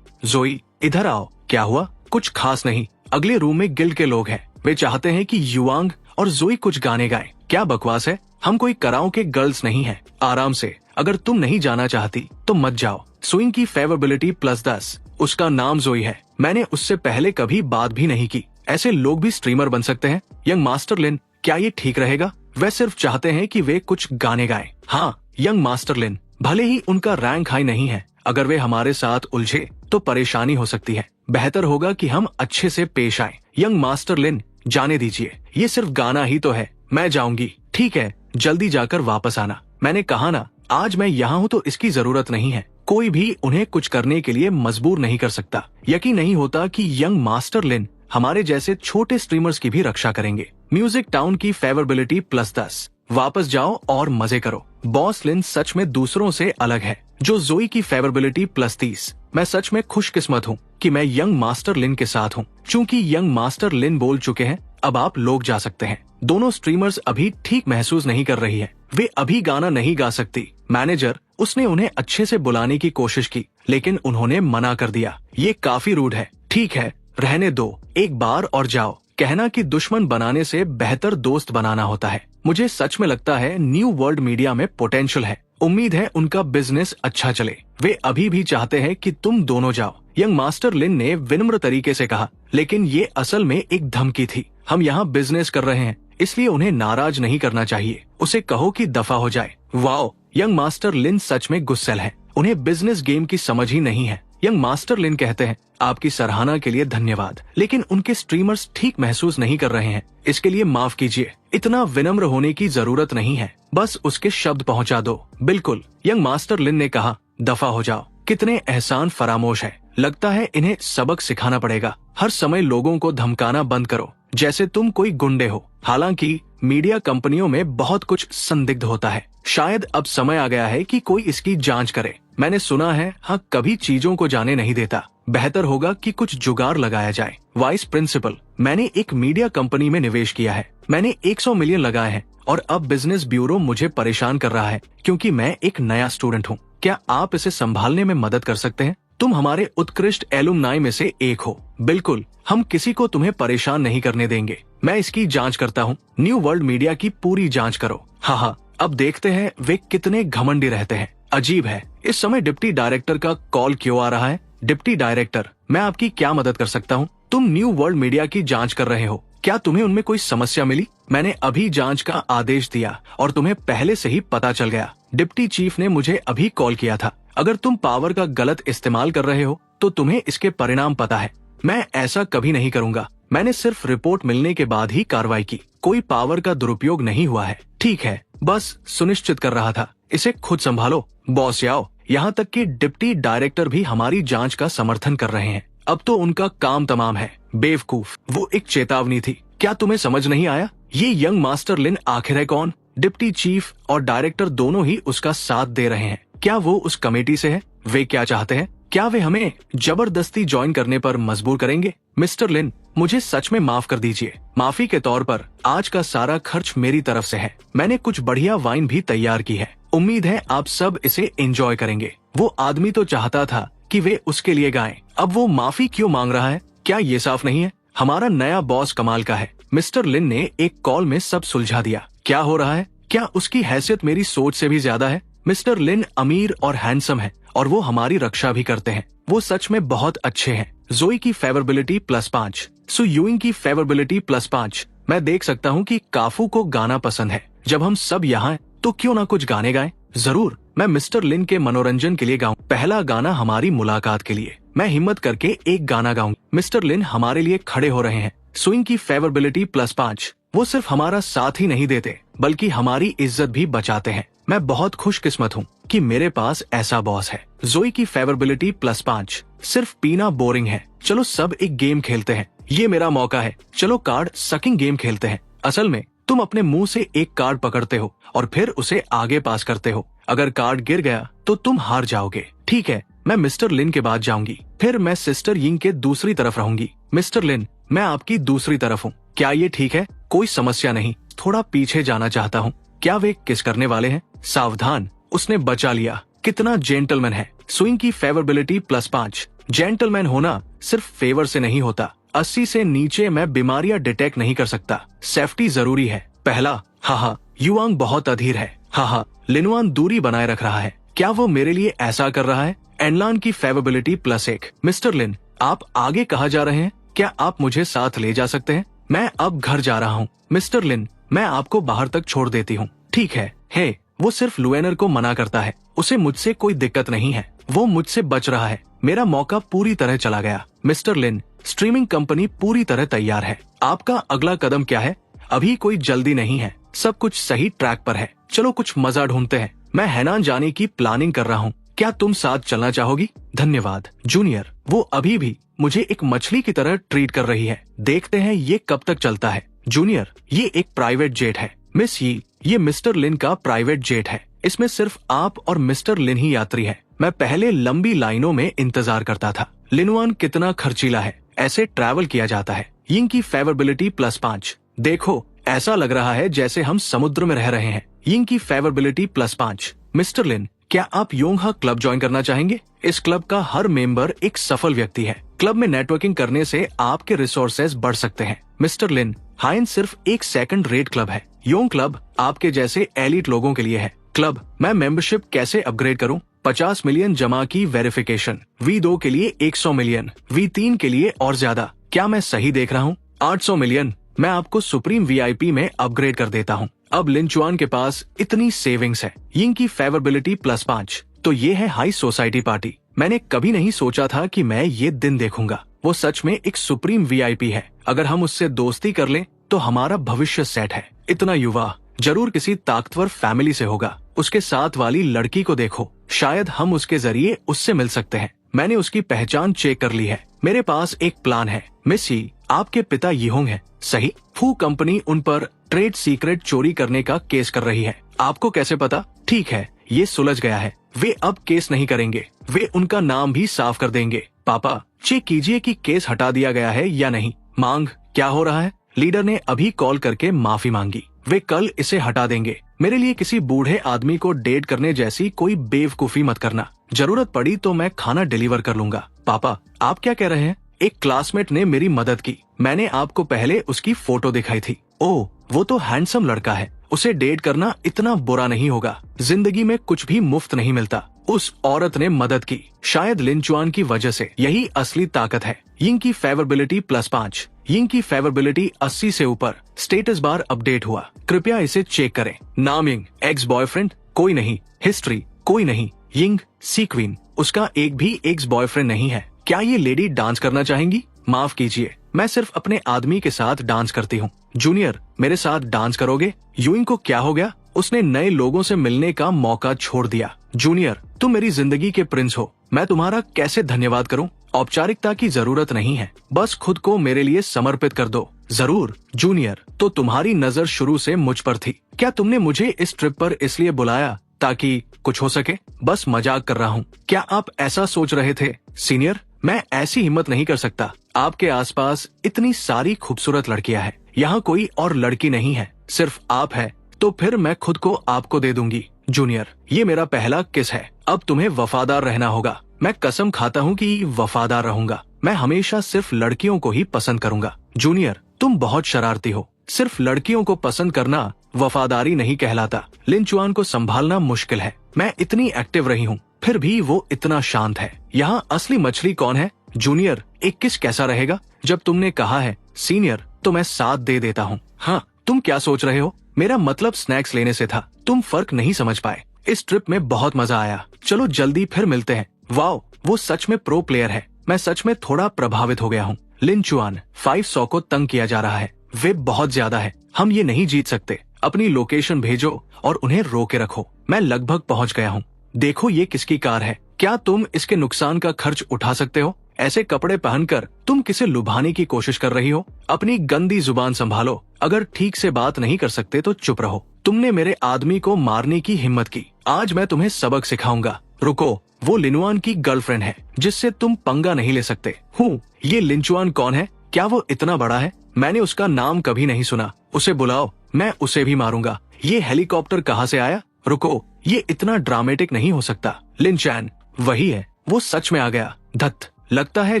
जोई, इधर आओ। क्या हुआ? कुछ खास नहीं। अगले रूम में गिल्ड के लोग हैं। वे चाहते हैं कि युवांग और जोई कुछ गाने गाएं। क्या बकवास है? हम कोई कराओके गर्ल्स नहीं हैं। आराम से, अगर तुम नहीं जाना चाहती तो मत जाओ। स्विंग की फेवरेबिलिटी +10, उसका नाम जोई है। मैंने उससे पहले कभी बात भी नहीं की। ऐसे लोग भी स्ट्रीमर बन सकते हैं? यंग मास्टर लिन, क्या ये ठीक रहेगा? वे सिर्फ चाहते हैं कि वे कुछ गाने गाएं। हाँ, यंग मास्टर लिन, भले ही उनका रैंक हाई नहीं है, अगर वे हमारे साथ उलझे तो परेशानी हो सकती है। बेहतर होगा कि हम अच्छे से पेश आएं। यंग मास्टर लिन, जाने दीजिए, ये सिर्फ गाना ही तो है। मैं जाऊंगी। ठीक है, जल्दी जाकर वापस आना। मैंने कहा ना, आज मैं यहाँ हूँ तो इसकी जरूरत नहीं है। कोई भी उन्हें कुछ करने के लिए मजबूर नहीं कर सकता। यकीन नहीं होता कि यंग मास्टर लिन हमारे जैसे छोटे स्ट्रीमर्स की भी रक्षा करेंगे। म्यूजिक टाउन की फेवरेबिलिटी +10, वापस जाओ और मजे करो। बॉस लिन सच में दूसरों से अलग है। जो जोई की फेवरेबिलिटी +30। मैं सच में खुशकिस्मत हूँ कि मैं यंग मास्टर लिन के साथ हूँ। चूँकि यंग मास्टर लिन बोल चुके हैं, अब आप लोग जा सकते हैं। दोनों स्ट्रीमर्स अभी ठीक महसूस नहीं कर रही है। वे अभी गाना नहीं गा सकती। मैनेजर, उसने उन्हें अच्छे से बुलाने की कोशिश की, लेकिन उन्होंने मना कर दिया। ये काफी रूड है। ठीक है, रहने दो, एक बार और जाओ। कहना कि दुश्मन बनाने से बेहतर दोस्त बनाना होता है। मुझे सच में लगता है न्यू वर्ल्ड मीडिया में पोटेंशियल है। उम्मीद है उनका बिजनेस अच्छा चले। वे अभी भी चाहते हैं कि तुम दोनों जाओ। यंग मास्टर लिन ने विनम्र तरीके से कहा, लेकिन ये असल में एक धमकी थी। हम यहाँ बिजनेस कर रहे हैं, इसलिए उन्हें नाराज नहीं करना चाहिए। उसे कहो कि दफा हो जाए। वाओ, यंग मास्टर लिन सच में गुस्सैल है। उन्हें बिजनेस गेम की समझ ही नहीं है। यंग मास्टर लिन कहते हैं, आपकी सराहना के लिए धन्यवाद, लेकिन उनके स्ट्रीमर्स ठीक महसूस नहीं कर रहे हैं। इसके लिए माफ कीजिए। इतना विनम्र होने की जरूरत नहीं है, बस उसके शब्द पहुंचा दो। बिल्कुल, यंग मास्टर लिन ने कहा, दफा हो जाओ। कितने एहसान फरामोश है। लगता है इन्हें सबक सिखाना पड़ेगा। हर समय लोगों को धमकाना बंद करो, जैसे तुम कोई गुंडे हो। हालांकि मीडिया कंपनियों में बहुत कुछ संदिग्ध होता है। शायद अब समय आ गया है कि कोई इसकी जांच करे। मैंने सुना है, हाँ, कभी चीजों को जाने नहीं देता। बेहतर होगा कि कुछ जुगाड़ लगाया जाए। वाइस प्रिंसिपल, मैंने एक मीडिया कंपनी में निवेश किया है। मैंने 100 मिलियन लगाए हैं और अब बिजनेस ब्यूरो मुझे परेशान कर रहा है क्योंकि मैं एक नया स्टूडेंट हूँ। क्या आप इसे संभालने में मदद कर सकते हैं? तुम हमारे उत्कृष्ट एलुमनाई में से एक हो। बिल्कुल, हम किसी को तुम्हें परेशान नहीं करने देंगे। मैं इसकी जांच करता हूँ। न्यू वर्ल्ड मीडिया की पूरी जांच करो। हाँ, अब देखते हैं वे कितने घमंडी रहते हैं। अजीब है, इस समय डिप्टी डायरेक्टर का कॉल क्यों आ रहा है? डिप्टी डायरेक्टर, मैं आपकी क्या मदद कर सकता हूँ? तुम न्यू वर्ल्ड मीडिया की जांच कर रहे हो। क्या तुम्हें उनमें कोई समस्या मिली? मैंने अभी जांच का आदेश दिया और तुम्हें पहले से ही पता चल गया। डिप्टी चीफ ने मुझे अभी कॉल किया था। अगर तुम पावर का गलत इस्तेमाल कर रहे हो तो तुम्हें इसके परिणाम पता है। मैं ऐसा कभी नहीं करूंगा। मैंने सिर्फ रिपोर्ट मिलने के बाद ही कार्रवाई की। कोई पावर का दुरुपयोग नहीं हुआ है। ठीक है, बस सुनिश्चित कर रहा था। इसे खुद संभालो। बॉस याओ, यहाँ तक कि डिप्टी डायरेक्टर भी हमारी जांच का समर्थन कर रहे हैं। अब तो उनका काम तमाम है। बेवकूफ, वो एक चेतावनी थी। क्या तुम्हें समझ नहीं आया? ये यंग मास्टर लिन आखिर है कौन? डिप्टी चीफ और डायरेक्टर दोनों ही उसका साथ दे रहे हैं। क्या वो उस कमेटी से है? वे क्या चाहते हैं? क्या वे हमें जबरदस्ती ज्वाइन करने पर मजबूर करेंगे? मिस्टर लिन, मुझे सच में माफ कर दीजिए। माफी के तौर पर आज का सारा खर्च मेरी तरफ से है। मैंने कुछ बढ़िया वाइन भी तैयार की है। उम्मीद है आप सब इसे एंजॉय करेंगे। वो आदमी तो चाहता था कि वे उसके लिए गाएं। अब वो माफी क्यों मांग रहा है? क्या ये साफ नहीं है? हमारा नया बॉस कमाल का है। मिस्टर लिन ने एक कॉल में सब सुलझा दिया। क्या हो रहा है? क्या उसकी हैसियत मेरी सोच से भी ज्यादा है? मिस्टर लिन अमीर और हैंडसम है और वो हमारी रक्षा भी करते हैं। वो सच में बहुत अच्छे हैं। जोई की फेवरेबिलिटी +5, सु यूइंग की फेवरेबिलिटी +5। मैं देख सकता हूँ कि काफू को गाना पसंद है। जब हम सब यहाँ हैं, तो क्यों ना कुछ गाने गाएं? जरूर, मैं मिस्टर लिन के मनोरंजन के लिए गाऊं। पहला गाना हमारी मुलाकात के लिए। मैं हिम्मत करके एक गाना गाऊंगी। मिस्टर लिन हमारे लिए खड़े हो रहे हैं। स्विंग की फेवरेबिलिटी +5। वो सिर्फ हमारा साथ ही नहीं देते बल्कि हमारी इज्जत भी बचाते हैं। मैं बहुत खुशकिस्मत हूँ कि मेरे पास ऐसा बॉस है। जोई की फेवरेबिलिटी +5। सिर्फ पीना बोरिंग है। चलो सब एक गेम खेलते हैं। ये मेरा मौका है। चलो कार्ड सकिंग गेम खेलते हैं। असल में तुम अपने मुंह से एक कार्ड पकड़ते हो और फिर उसे आगे पास करते हो। अगर कार्ड गिर गया तो तुम हार जाओगे। ठीक है, मैं मिस्टर लिन के बाद जाऊंगी। फिर मैं सिस्टर यिंग के दूसरी तरफ रहूंगी। मिस्टर लिन, मैं आपकी दूसरी तरफ हूँ। क्या ये ठीक है? कोई समस्या नहीं। थोड़ा पीछे जाना चाहता हूँ। क्या वे किस करने वाले हैं? सावधान, उसने बचा लिया। कितना जेंटलमैन है। स्विंग की फेवरेबिलिटी +5। जेंटलमैन होना सिर्फ फेवर से नहीं होता। 80 से नीचे मैं बीमारियां डिटेक्ट नहीं कर सकता। सेफ्टी जरूरी है। पहला, हाँ, युआंग बहुत अधीर है। हाँ, लिनवान दूरी बनाए रख रहा है। क्या वो मेरे लिए ऐसा कर रहा है? एनलान की फेवरेबिलिटी +1। मिस्टर लिन, आप आगे कहाँ जा रहे हैं? क्या आप मुझे साथ ले जा सकते हैं? मैं अब घर जा रहा हूँ। मिस्टर लिन, मैं आपको बाहर तक छोड़ देती हूँ। ठीक है। हे, वो सिर्फ लुएनर को मना करता है। उसे मुझसे कोई दिक्कत नहीं है। वो मुझसे बच रहा है। मेरा मौका पूरी तरह चला गया। मिस्टर लिन, स्ट्रीमिंग कंपनी पूरी तरह तैयार है। आपका अगला कदम क्या है? अभी कोई जल्दी नहीं है। सब कुछ सही ट्रैक पर है। चलो कुछ मजा ढूंढते हैं। मैं हैनान जाने की प्लानिंग कर रहा हूँ। क्या तुम साथ चलना चाहोगी? धन्यवाद। जूनियर, वो अभी भी मुझे एक मछली की तरह ट्रीट कर रही है। देखते हैं ये कब तक चलता है। जूनियर, ये एक प्राइवेट जेट है। मिस ये मिस्टर लिन का प्राइवेट जेट है। इसमें सिर्फ आप और मिस्टर लिन ही यात्री है। मैं पहले लंबी लाइनों में इंतजार करता था। लिनवान कितना खर्चीला है। ऐसे ट्रैवल किया जाता है। यिंग की फेवरेबिलिटी +5। देखो, ऐसा लग रहा है जैसे हम समुद्र में रह रहे हैं। यिंग की फेवरेबिलिटी +5। मिस्टर लिन, क्या आप योंगहा क्लब ज्वाइन करना चाहेंगे? इस क्लब का हर मेंबर एक सफल व्यक्ति है। क्लब में नेटवर्किंग करने से आपके रिसोर्सेज बढ़ सकते हैं। मिस्टर लिन, हाइन सिर्फ एक सेकंड रेट क्लब है। योंग क्लब आपके जैसे एलिट लोगों के लिए है। क्लब, मैं मेंबरशिप कैसे अपग्रेड करूं? 50 मिलियन जमा की वेरिफिकेशन। V2 के लिए 100 मिलियन। V3 के लिए और ज्यादा। क्या मैं सही देख रहा हूं? 800 मिलियन। मैं आपको सुप्रीम VIP में अपग्रेड कर देता हूं। अब लिनचुआन के पास इतनी सेविंग्स है। यिंग की फेवरेबिलिटी +5। तो ये है हाई सोसाइटी पार्टी। मैंने कभी नहीं सोचा था कि मैं ये दिन देखूंगा। वो सच में एक सुप्रीम VIP है। अगर हम उससे दोस्ती कर लें तो हमारा भविष्य सेट है। इतना युवा, जरूर किसी ताकतवर फैमिली से होगा। उसके साथ वाली लड़की को देखो। शायद हम उसके जरिए उससे मिल सकते हैं। मैंने उसकी पहचान चेक कर ली है। मेरे पास एक प्लान है। मिस यी, आपके पिता यीहोंग हैं, सही? फू कंपनी उन पर ट्रेड सीक्रेट चोरी करने का केस कर रही है। आपको कैसे पता? ठीक है, ये सुलझ गया है। वे अब केस नहीं करेंगे, वे उनका नाम भी साफ कर देंगे। पापा, चेक कीजिए कि केस हटा दिया गया है या नहीं। मांग, क्या हो रहा है? लीडर ने अभी कॉल करके माफी मांगी। वे कल इसे हटा देंगे। मेरे लिए किसी बूढ़े आदमी को डेट करने जैसी कोई बेवकूफी मत करना। जरूरत पड़ी तो मैं खाना डिलीवर कर लूंगा। पापा, आप क्या कह रहे हैं? एक क्लासमेट ने मेरी मदद की। मैंने आपको पहले उसकी फोटो दिखाई थी। ओह, वो तो हैंडसम लड़का है। उसे डेट करना इतना बुरा नहीं होगा। जिंदगी में कुछ भी मुफ्त नहीं मिलता। उस औरत ने मदद की, शायद लिन चुआन की वजह से। यही असली ताकत है। यिंग की फेवरेबिलिटी +5। यिंग की फेवरेबिलिटी 80 से ऊपर। स्टेटस बार अपडेट हुआ। कृपया इसे चेक करें। नाम यिंग, एक्स बॉयफ्रेंड कोई नहीं, हिस्ट्री कोई नहीं। यिंग सीक्वीन, उसका एक भी एक्स बॉयफ्रेंड नहीं है। क्या ये लेडी डांस करना चाहेंगी? माफ कीजिए, मैं सिर्फ अपने आदमी के साथ डांस करती हूँ। जूनियर, मेरे साथ डांस करोगे? यूइंग को क्या हो गया? उसने नए लोगों से मिलने का मौका छोड़ दिया। जूनियर, तुम मेरी जिंदगी के प्रिंस हो। मैं तुम्हारा कैसे धन्यवाद करूं? औपचारिकता की जरूरत नहीं है, बस खुद को मेरे लिए समर्पित कर दो। जरूर। जूनियर, तो तुम्हारी नजर शुरू से मुझ पर थी। क्या तुमने मुझे इस ट्रिप पर इसलिए बुलाया ताकि कुछ हो सके? बस मजाक कर रहा हूँ। क्या आप ऐसा सोच रहे थे? सीनियर, मैं ऐसी हिम्मत नहीं कर सकता। आपके आसपास इतनी सारी खूबसूरत लड़कियां हैं। यहाँ कोई और लड़की नहीं है, सिर्फ आप है। तो फिर मैं खुद को आपको दे दूंगी। जूनियर, ये मेरा पहला किस है। अब तुम्हें वफादार रहना होगा। मैं कसम खाता हूँ कि वफादार रहूंगा। मैं हमेशा सिर्फ लड़कियों को ही पसंद करूंगा। जूनियर, तुम बहुत शरारती हो। सिर्फ लड़कियों को पसंद करना वफादारी नहीं कहलाता। लिन चुआन को संभालना मुश्किल है। मैं इतनी एक्टिव रही हूँ, फिर भी वो इतना शांत है। यहाँ असली मछली कौन है? जूनियर, एक किस कैसा रहेगा? जब तुमने कहा है सीनियर, तो मैं साथ दे देता हूँ। हाँ, तुम क्या सोच रहे हो? मेरा मतलब स्नैक्स लेने से था। तुम फर्क नहीं समझ पाए। इस ट्रिप में बहुत मजा आया। चलो जल्दी फिर मिलते हैं। वाओ, वो सच में प्रो प्लेयर है। मैं सच में थोड़ा प्रभावित हो गया हूँ। लिन चुआन, 500 को तंग किया जा रहा है। वे बहुत ज्यादा है। हम ये नहीं जीत सकते। अपनी लोकेशन भेजो और उन्हें रोके रखो। मैं लगभग पहुँच गया हूँ। देखो ये किसकी कार है। क्या तुम इसके नुकसान का खर्च उठा सकते हो? ऐसे कपड़े पहनकर तुम किसे लुभाने की कोशिश कर रही हो? अपनी गंदी जुबान संभालो। अगर ठीक से बात नहीं कर सकते तो चुप रहो। तुमने मेरे आदमी को मारने की हिम्मत की। आज मैं तुम्हें सबक सिखाऊंगा। रुको, वो लिनुआन की गर्लफ्रेंड है जिससे तुम पंगा नहीं ले सकते। हूँ, ये लिंचुआन कौन है? क्या वो इतना बड़ा है? मैंने उसका नाम कभी नहीं सुना। उसे बुलाओ, मैं उसे भी मारूंगा। ये हेलीकॉप्टर कहाँ से आया? रुको, ये इतना ड्रामेटिक नहीं हो सकता। लिन चैन, वही है। वो सच में आ गया। धत, लगता है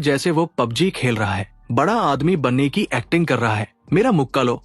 जैसे वो पबजी खेल रहा है। बड़ा आदमी बनने की एक्टिंग कर रहा है। मेरा मुक्का लो।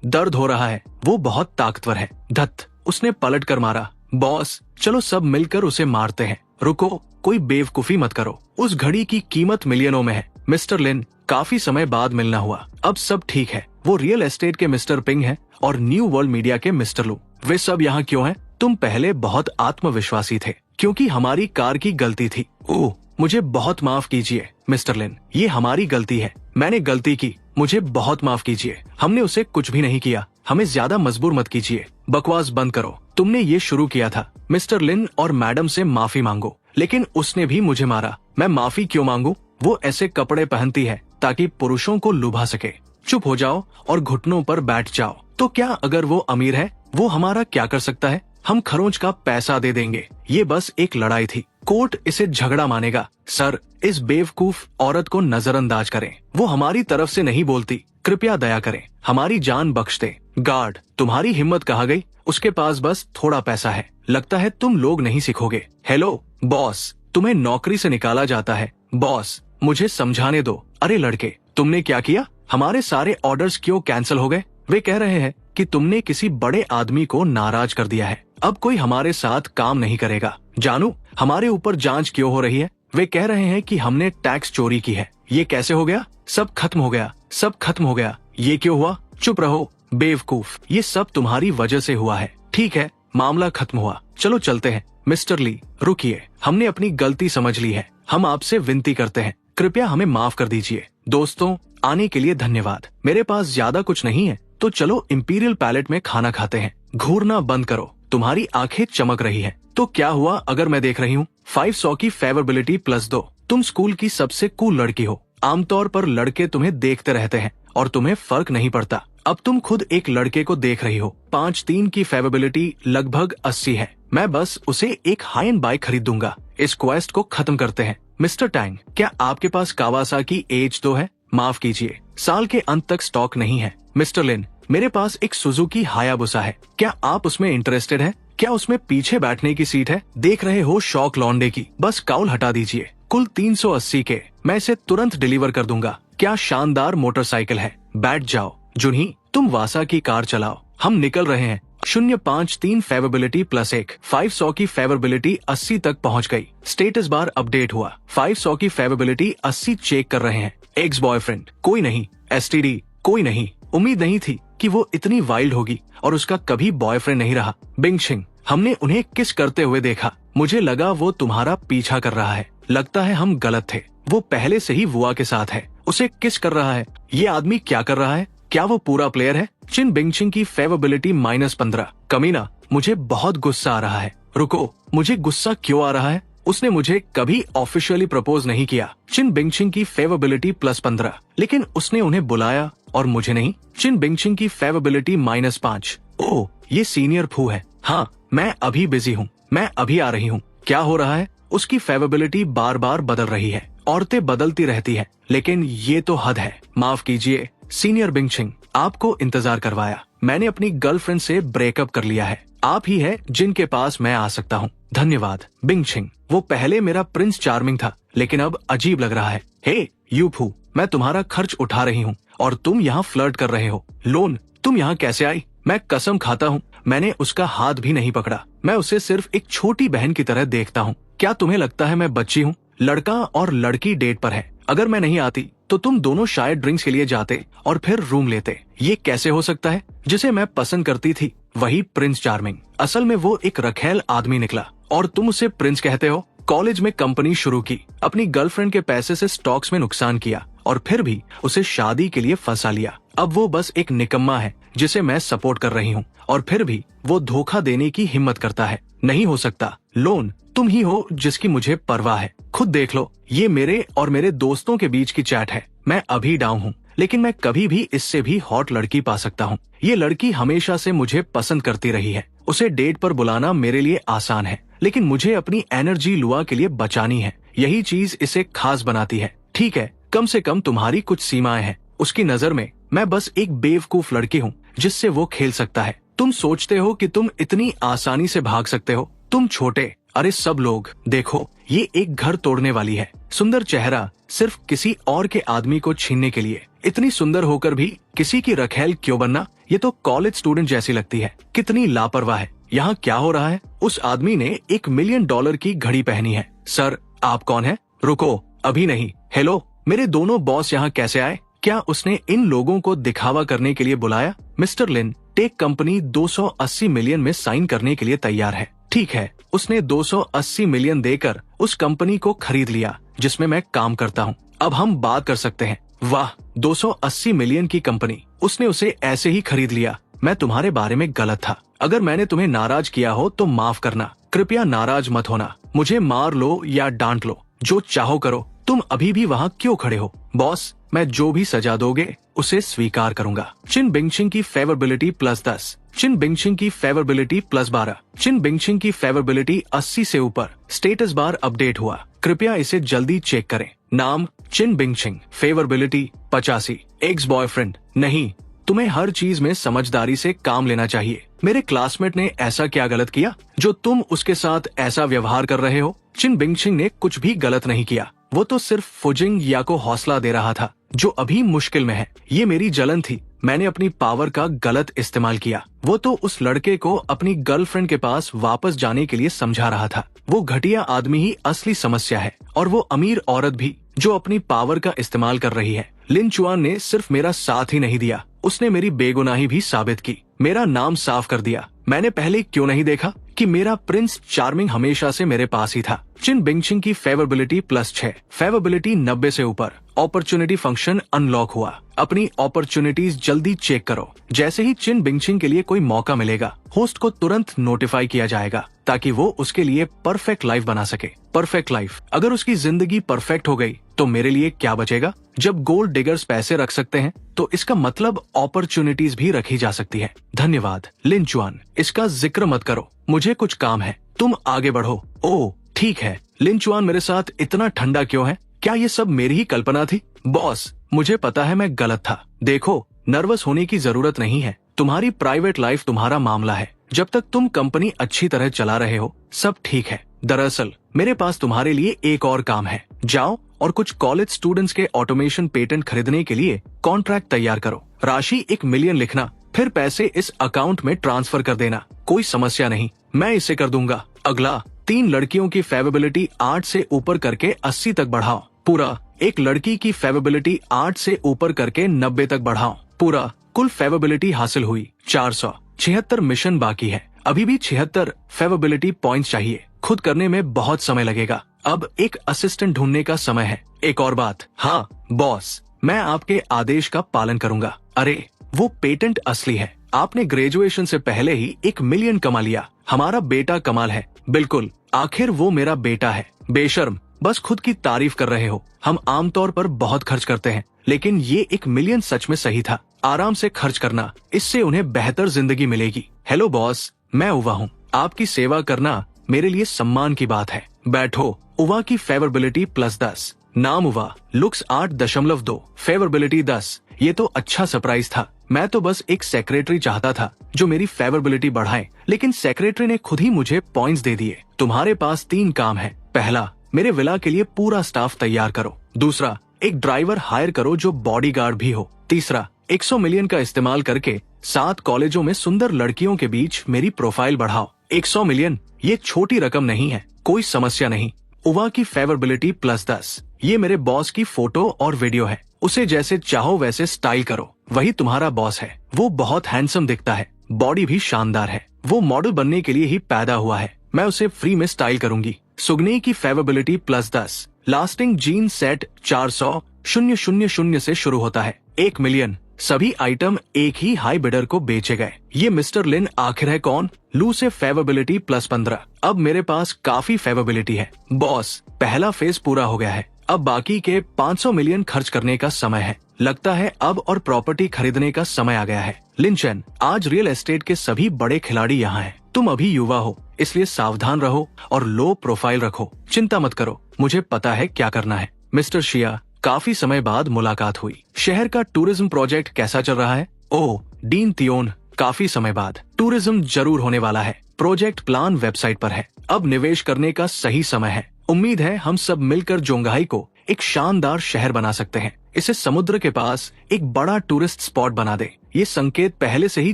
दर्द हो रहा है। वो बहुत ताकतवर है। धत, उसने पलट कर मारा। बॉस, चलो सब मिलकर उसे मारते हैं। रुको, कोई बेवकूफी मत करो। उस घड़ी की कीमत मिलियनों में है। मिस्टर लिन, काफी समय बाद मिलना हुआ। अब सब ठीक है। वो रियल एस्टेट के मिस्टर पिंग है और न्यू वर्ल्ड मीडिया के मिस्टर लू। वे सब यहाँ क्यों हैं? तुम पहले बहुत आत्मविश्वासी थे क्योंकि हमारी कार की गलती थी। ओह, मुझे बहुत माफ कीजिए मिस्टर लिन, ये हमारी गलती है। मैंने गलती की, मुझे बहुत माफ कीजिए। हमने उसे कुछ भी नहीं किया। हमें ज्यादा मजबूर मत कीजिए। बकवास बंद करो। तुमने ये शुरू किया था। मिस्टर लिन और मैडम से माफी मांगो। लेकिन उसने भी मुझे मारा। मैं माफी क्यों मांगू? वो ऐसे कपड़े पहनती है ताकि पुरुषों को लुभा सके। चुप हो जाओ और घुटनों पर बैठ जाओ। तो क्या अगर वो अमीर है, वो हमारा क्या कर सकता है? हम खरोंच का पैसा दे देंगे। ये बस एक लड़ाई थी। कोर्ट इसे झगड़ा मानेगा। सर, इस बेवकूफ औरत को नजरअंदाज करें। वो हमारी तरफ से नहीं बोलती। कृपया दया करें, हमारी जान बख्श दे। गार्ड, तुम्हारी हिम्मत कहाँ गई? उसके पास बस थोड़ा पैसा है। लगता है तुम लोग नहीं सीखोगे। हेलो बॉस, तुम्हें नौकरी से निकाला जाता है। बॉस, मुझे समझाने दो। अरे लड़के, तुमने क्या किया? हमारे सारे ऑर्डर्स क्यों कैंसिल हो गए? वे कह रहे हैं कि तुमने किसी बड़े आदमी को नाराज कर दिया है। अब कोई हमारे साथ काम नहीं करेगा। जानू, हमारे ऊपर जांच क्यों हो रही है? वे कह रहे हैं कि हमने टैक्स चोरी की है। ये कैसे हो गया? सब खत्म हो गया। सब खत्म हो गया। ये क्यों हुआ? चुप रहो बेवकूफ, ये सब तुम्हारी वजह से हुआ है। ठीक है, मामला खत्म हुआ। चलो चलते हैं। मिस्टर ली, रुकिए। हमने अपनी गलती समझ ली है। हम आपसे विनती करते हैं, कृपया हमें माफ कर दीजिए। दोस्तों, आने के लिए धन्यवाद। मेरे पास ज्यादा कुछ नहीं है, तो चलो इंपीरियल पैलेट में खाना खाते हैं। घूरना बंद करो, तुम्हारी आंखें चमक रही है। तो क्या हुआ अगर मैं देख रही हूँ? 500 की फेवरेबिलिटी +2। तुम स्कूल की सबसे कूल लड़की हो। आमतौर पर लड़के तुम्हें देखते रहते हैं और तुम्हें फर्क नहीं पड़ता। अब तुम खुद एक लड़के को देख रही हो। 5-3 की फेवेबिलिटी लगभग 80 है। मैं बस उसे एक हाई एंड बाइक खरीद दूंगा। इस क्वेस्ट को खत्म करते हैं। मिस्टर टैंग, क्या आपके पास कावासाकी एज तो है? माफ कीजिए, साल के अंत तक स्टॉक नहीं है। मिस्टर लिन, मेरे पास एक सुजुकी हायाबुसा है। क्या आप उसमें इंटरेस्टेड है? क्या उसमें पीछे बैठने की सीट है? देख रहे हो शौक लौंडे की, बस काउल हटा दीजिए। कुल 380 के, मैं इसे तुरंत डिलीवर कर दूंगा। क्या शानदार मोटरसाइकिल है। बैठ जाओ। जुन्ही, तुम वासा की कार चलाओ। हम निकल रहे हैं। 053 फेवेबिलिटी +1। 500 की फेवेबिलिटी 80 तक पहुंच गई। स्टेटस बार अपडेट हुआ। 500 की फेवेबिलिटी 80 चेक कर रहे हैं। एक्स बॉयफ्रेंड कोई नहीं, एसटीडी कोई नहीं। उम्मीद नहीं थी कि वो इतनी वाइल्ड होगी और उसका कभी बॉयफ्रेंड नहीं रहा। बिंगशिंग, हमने उन्हें किस करते हुए देखा। मुझे लगा वो तुम्हारा पीछा कर रहा है। लगता है हम गलत थे। वो पहले से ही वुआ के साथ है। उसे किस कर रहा है। ये आदमी क्या कर रहा है? क्या वो पूरा प्लेयर है? चिन बिंगशिंग की फेवेबिलिटी -15। कमीना, मुझे बहुत गुस्सा आ रहा है। रुको, मुझे गुस्सा क्यों आ रहा है? उसने मुझे कभी ऑफिशियली प्रपोज नहीं किया। चिन बिंगशिंग की फेवेबिलिटी +15, लेकिन उसने उन्हें बुलाया और मुझे नहीं। चिन बिंगशिंग की फेवेबिलिटी -5। ओह, ये सीनियर फू है। हाँ, मैं अभी बिजी हूँ, मैं अभी आ रही हूँ। क्या हो रहा है? उसकी फेवेबिलिटी बार बार बदल रही है। औरतें बदलती रहती है, लेकिन ये तो हद है। माफ कीजिए सीनियर बिंगशिंग, आपको इंतजार करवाया। मैंने अपनी गर्लफ्रेंड से ब्रेकअप कर लिया है। आप ही है जिनके पास मैं आ सकता हूँ। धन्यवाद बिंगशिंग। वो पहले मेरा प्रिंस चार्मिंग था, लेकिन अब अजीब लग रहा है। हे यूफू, मैं तुम्हारा खर्च उठा रही हूँ और तुम यहाँ फ्लर्ट कर रहे हो। लोन, तुम यहाँ कैसे आई? मैं कसम खाता हूँ मैंने उसका हाथ भी नहीं पकड़ा। मैं उसे सिर्फ एक छोटी बहन की तरह देखता हूँ। क्या तुम्हें लगता है मैं बच्ची हूँ? लड़का और लड़की डेट पर है। अगर मैं नहीं आती तो तुम दोनों शायद ड्रिंक्स के लिए जाते और फिर रूम लेते। ये कैसे हो सकता है? जिसे मैं पसंद करती थी वही प्रिंस चार्मिंग। असल में वो एक रखेल आदमी निकला और तुम उसे प्रिंस कहते हो। कॉलेज में कंपनी शुरू की, अपनी गर्लफ्रेंड के पैसे से स्टॉक्स में नुकसान किया और फिर भी उसे शादी के लिए फंसा लिया। अब वो बस एक निकम्मा है जिसे मैं सपोर्ट कर रही हूँ और फिर भी वो धोखा देने की हिम्मत करता है। नहीं हो सकता। लोन, तुम ही हो जिसकी मुझे परवाह है। खुद देख लो, ये मेरे और मेरे दोस्तों के बीच की चैट है। मैं अभी डाउन हूँ, लेकिन मैं कभी भी इससे भी हॉट लड़की पा सकता हूँ। ये लड़की हमेशा से मुझे पसंद करती रही है। उसे डेट पर बुलाना मेरे लिए आसान है, लेकिन मुझे अपनी एनर्जी लुआ के लिए बचानी है। यही चीज इसे खास बनाती है। ठीक है, कम से कम तुम्हारी कुछ सीमाएं हैं। उसकी नजर में मैं बस एक बेवकूफ लड़की हूँ जिससे वो खेल सकता है। तुम सोचते हो कि तुम इतनी आसानी से भाग सकते हो? तुम छोटे। अरे सब लोग देखो, ये एक घर तोड़ने वाली है। सुंदर चेहरा सिर्फ किसी और के आदमी को छीनने के लिए। इतनी सुंदर होकर भी किसी की रखेल क्यों बनना? ये तो कॉलेज स्टूडेंट जैसी लगती है। कितनी लापरवाह है। यहाँ क्या हो रहा है? उस आदमी ने $1 मिलियन की घड़ी पहनी है। सर, आप कौन है? रुको, अभी नहीं। हेलो, मेरे दोनों बॉस यहाँ कैसे आए? क्या उसने इन लोगों को दिखावा करने के लिए बुलाया? मिस्टर लिन, टेक कंपनी 280 मिलियन में साइन करने के लिए तैयार है। ठीक है, उसने 280 मिलियन देकर उस कंपनी को खरीद लिया जिसमें मैं काम करता हूँ। अब हम बात कर सकते हैं। वाह, 280 मिलियन की कंपनी, उसने उसे ऐसे ही खरीद लिया। मैं तुम्हारे बारे में गलत था। अगर मैंने तुम्हें नाराज किया हो तो माफ करना। कृपया नाराज मत होना। मुझे मार लो या डांट लो, जो चाहो करो। तुम अभी भी वहाँ क्यों खड़े हो? बॉस, मैं जो भी सजा दोगे उसे स्वीकार करूंगा। चिन बिंगशिंग की फेवरेबिलिटी +10। चिन बिंगशिंग की फेवरेबिलिटी +12। चिन बिंगशिंग की फेवरेबिलिटी 80 से ऊपर। स्टेटस बार अपडेट हुआ। कृपया इसे जल्दी चेक करें। नाम चिन बिंगशिंग। फेवरेबिलिटी 85। एक्स बॉयफ्रेंड नहीं। तुम्हें हर चीज में समझदारी से काम लेना चाहिए। मेरे क्लासमेट ने ऐसा क्या गलत किया जो तुम उसके साथ ऐसा व्यवहार कर रहे हो? चिन बिंगशिंग ने कुछ भी गलत नहीं किया। वो तो सिर्फ फुजिंग या को हौसला दे रहा था जो अभी मुश्किल में है। ये मेरी जलन थी। मैंने अपनी पावर का गलत इस्तेमाल किया। वो तो उस लड़के को अपनी गर्लफ्रेंड के पास वापस जाने के लिए समझा रहा था। वो घटिया आदमी ही असली समस्या है और वो अमीर औरत भी जो अपनी पावर का इस्तेमाल कर रही है। लिन चुआन ने सिर्फ मेरा साथ ही नहीं दिया, उसने मेरी बेगुनाही भी साबित की। मेरा नाम साफ कर दिया। मैंने पहले क्यों नहीं देखा कि मेरा प्रिंस चार्मिंग हमेशा से मेरे पास ही था। चिन बिंगशिंग की फेवरेबिलिटी +6। फेवरेबिलिटी 90 से ऊपर। अपॉर्चुनिटी फंक्शन अनलॉक हुआ। अपनी अपॉर्चुनिटीज जल्दी चेक करो। जैसे ही चिन बिंगचिंग के लिए कोई मौका मिलेगा, होस्ट को तुरंत नोटिफाई किया जाएगा ताकि वो उसके लिए परफेक्ट लाइफ बना सके। परफेक्ट लाइफ, अगर उसकी जिंदगी परफेक्ट हो गई तो मेरे लिए क्या बचेगा? जब गोल्ड डिगर्स पैसे रख सकते हैं तो इसका मतलब अपॉर्चुनिटीज भी रखी जा सकती है। धन्यवाद लिन चुआन, इसका जिक्र मत करो, मुझे कुछ काम है, तुम आगे बढ़ो। ओह ठीक है। लिन चुआन मेरे साथ इतना ठंडा क्यों है? क्या ये सब मेरी ही कल्पना थी? बॉस, मुझे पता है मैं गलत था। देखो, नर्वस होने की जरूरत नहीं है। तुम्हारी प्राइवेट लाइफ तुम्हारा मामला है। जब तक तुम कंपनी अच्छी तरह चला रहे हो सब ठीक है। दरअसल मेरे पास तुम्हारे लिए एक और काम है। जाओ और कुछ कॉलेज स्टूडेंट्स के ऑटोमेशन पेटेंट खरीदने के लिए कॉन्ट्रैक्ट तैयार करो। राशि 1 मिलियन लिखना, फिर पैसे इस अकाउंट में ट्रांसफर कर देना। कोई समस्या नहीं, मैं इसे कर दूंगा। अगला, 3 लड़कियों की फेविबिलिटी 8 से ऊपर करके 80 तक बढ़ाओ। पूरा। एक लड़की की फेविबिलिटी 8 से ऊपर करके 90 तक बढ़ाओ। पूरा। कुल फेविबिलिटी हासिल हुई 476 मिशन बाकी है। अभी भी 76 फेविबिलिटी पॉइंट्स चाहिए। खुद करने में बहुत समय लगेगा। अब एक असिस्टेंट ढूंढने का समय है। एक और बात, हाँ बॉस, मैं आपके आदेश का पालन करूंगा। अरे वो पेटेंट असली है। आपने ग्रेजुएशन से पहले ही 1 मिलियन कमा लिया। हमारा बेटा कमाल है। बिल्कुल, आखिर वो मेरा बेटा है। बेशर्म, बस खुद की तारीफ कर रहे हो। हम आमतौर पर बहुत खर्च करते हैं, लेकिन ये 1 मिलियन सच में सही था। आराम से खर्च करना, इससे उन्हें बेहतर जिंदगी मिलेगी। हेलो बॉस, मैं उवा हूँ। आपकी सेवा करना मेरे लिए सम्मान की बात है। बैठो। उवा की फेवरेबिलिटी +10। नाम उवा, लुक्स 8.2, फेवरेबिलिटी 10। ये तो अच्छा सरप्राइज था। मैं तो बस एक सेक्रेटरी चाहता था जो मेरी फेवरेबिलिटी बढ़ाए, लेकिन सेक्रेटरी ने खुद ही मुझे पॉइंट्स दे दिए। तुम्हारे पास 3 काम है। पहला, मेरे विला के लिए पूरा स्टाफ तैयार करो। दूसरा, एक ड्राइवर हायर करो जो बॉडीगार्ड भी हो। तीसरा, 100 मिलियन का इस्तेमाल करके 7 कॉलेजों में सुंदर लड़कियों के बीच मेरी प्रोफाइल बढ़ाओ। 100 मिलियन, ये छोटी रकम नहीं है। कोई समस्या नहीं। उवा की फेवरेबिलिटी +10। ये मेरे बॉस की फोटो और वीडियो है। उसे जैसे चाहो वैसे स्टाइल करो। वही तुम्हारा बॉस है। वो बहुत हैंडसम दिखता है, बॉडी भी शानदार है। वो मॉडल बनने के लिए ही पैदा हुआ है। मैं उसे फ्री में स्टाइल करूंगी। सुगनी की फेवरेबिलिटी +10। लास्टिंग जीन सेट 400,000 से शुरू होता है। 1 मिलियन। सभी आइटम एक ही हाई बिडर को बेचे गए। ये मिस्टर लिन आखिर है कौन? लू से फेवरेबिलिटी +15। अब मेरे पास काफी फेवरेबिलिटी है। बॉस, पहला फेज पूरा हो गया है। अब बाकी के 500 मिलियन खर्च करने का समय है। लगता है अब और प्रॉपर्टी खरीदने का समय आ गया है। लिन चेन, आज रियल एस्टेट के सभी बड़े खिलाड़ी यहाँ हैं। तुम अभी युवा हो, इसलिए सावधान रहो और लो प्रोफाइल रखो। चिंता मत करो, मुझे पता है क्या करना है। मिस्टर शिया, काफी समय बाद मुलाकात हुई। शहर का टूरिज्म प्रोजेक्ट कैसा चल रहा है? ओह डीन तियोन, काफी समय बाद। टूरिज्म जरूर होने वाला है। प्रोजेक्ट प्लान वेबसाइट पर है। अब निवेश करने का सही समय है। उम्मीद है हम सब मिलकर जोंगहाई को एक शानदार शहर बना सकते हैं। इसे समुद्र के पास एक बड़ा टूरिस्ट स्पॉट बना दे। ये संकेत पहले से ही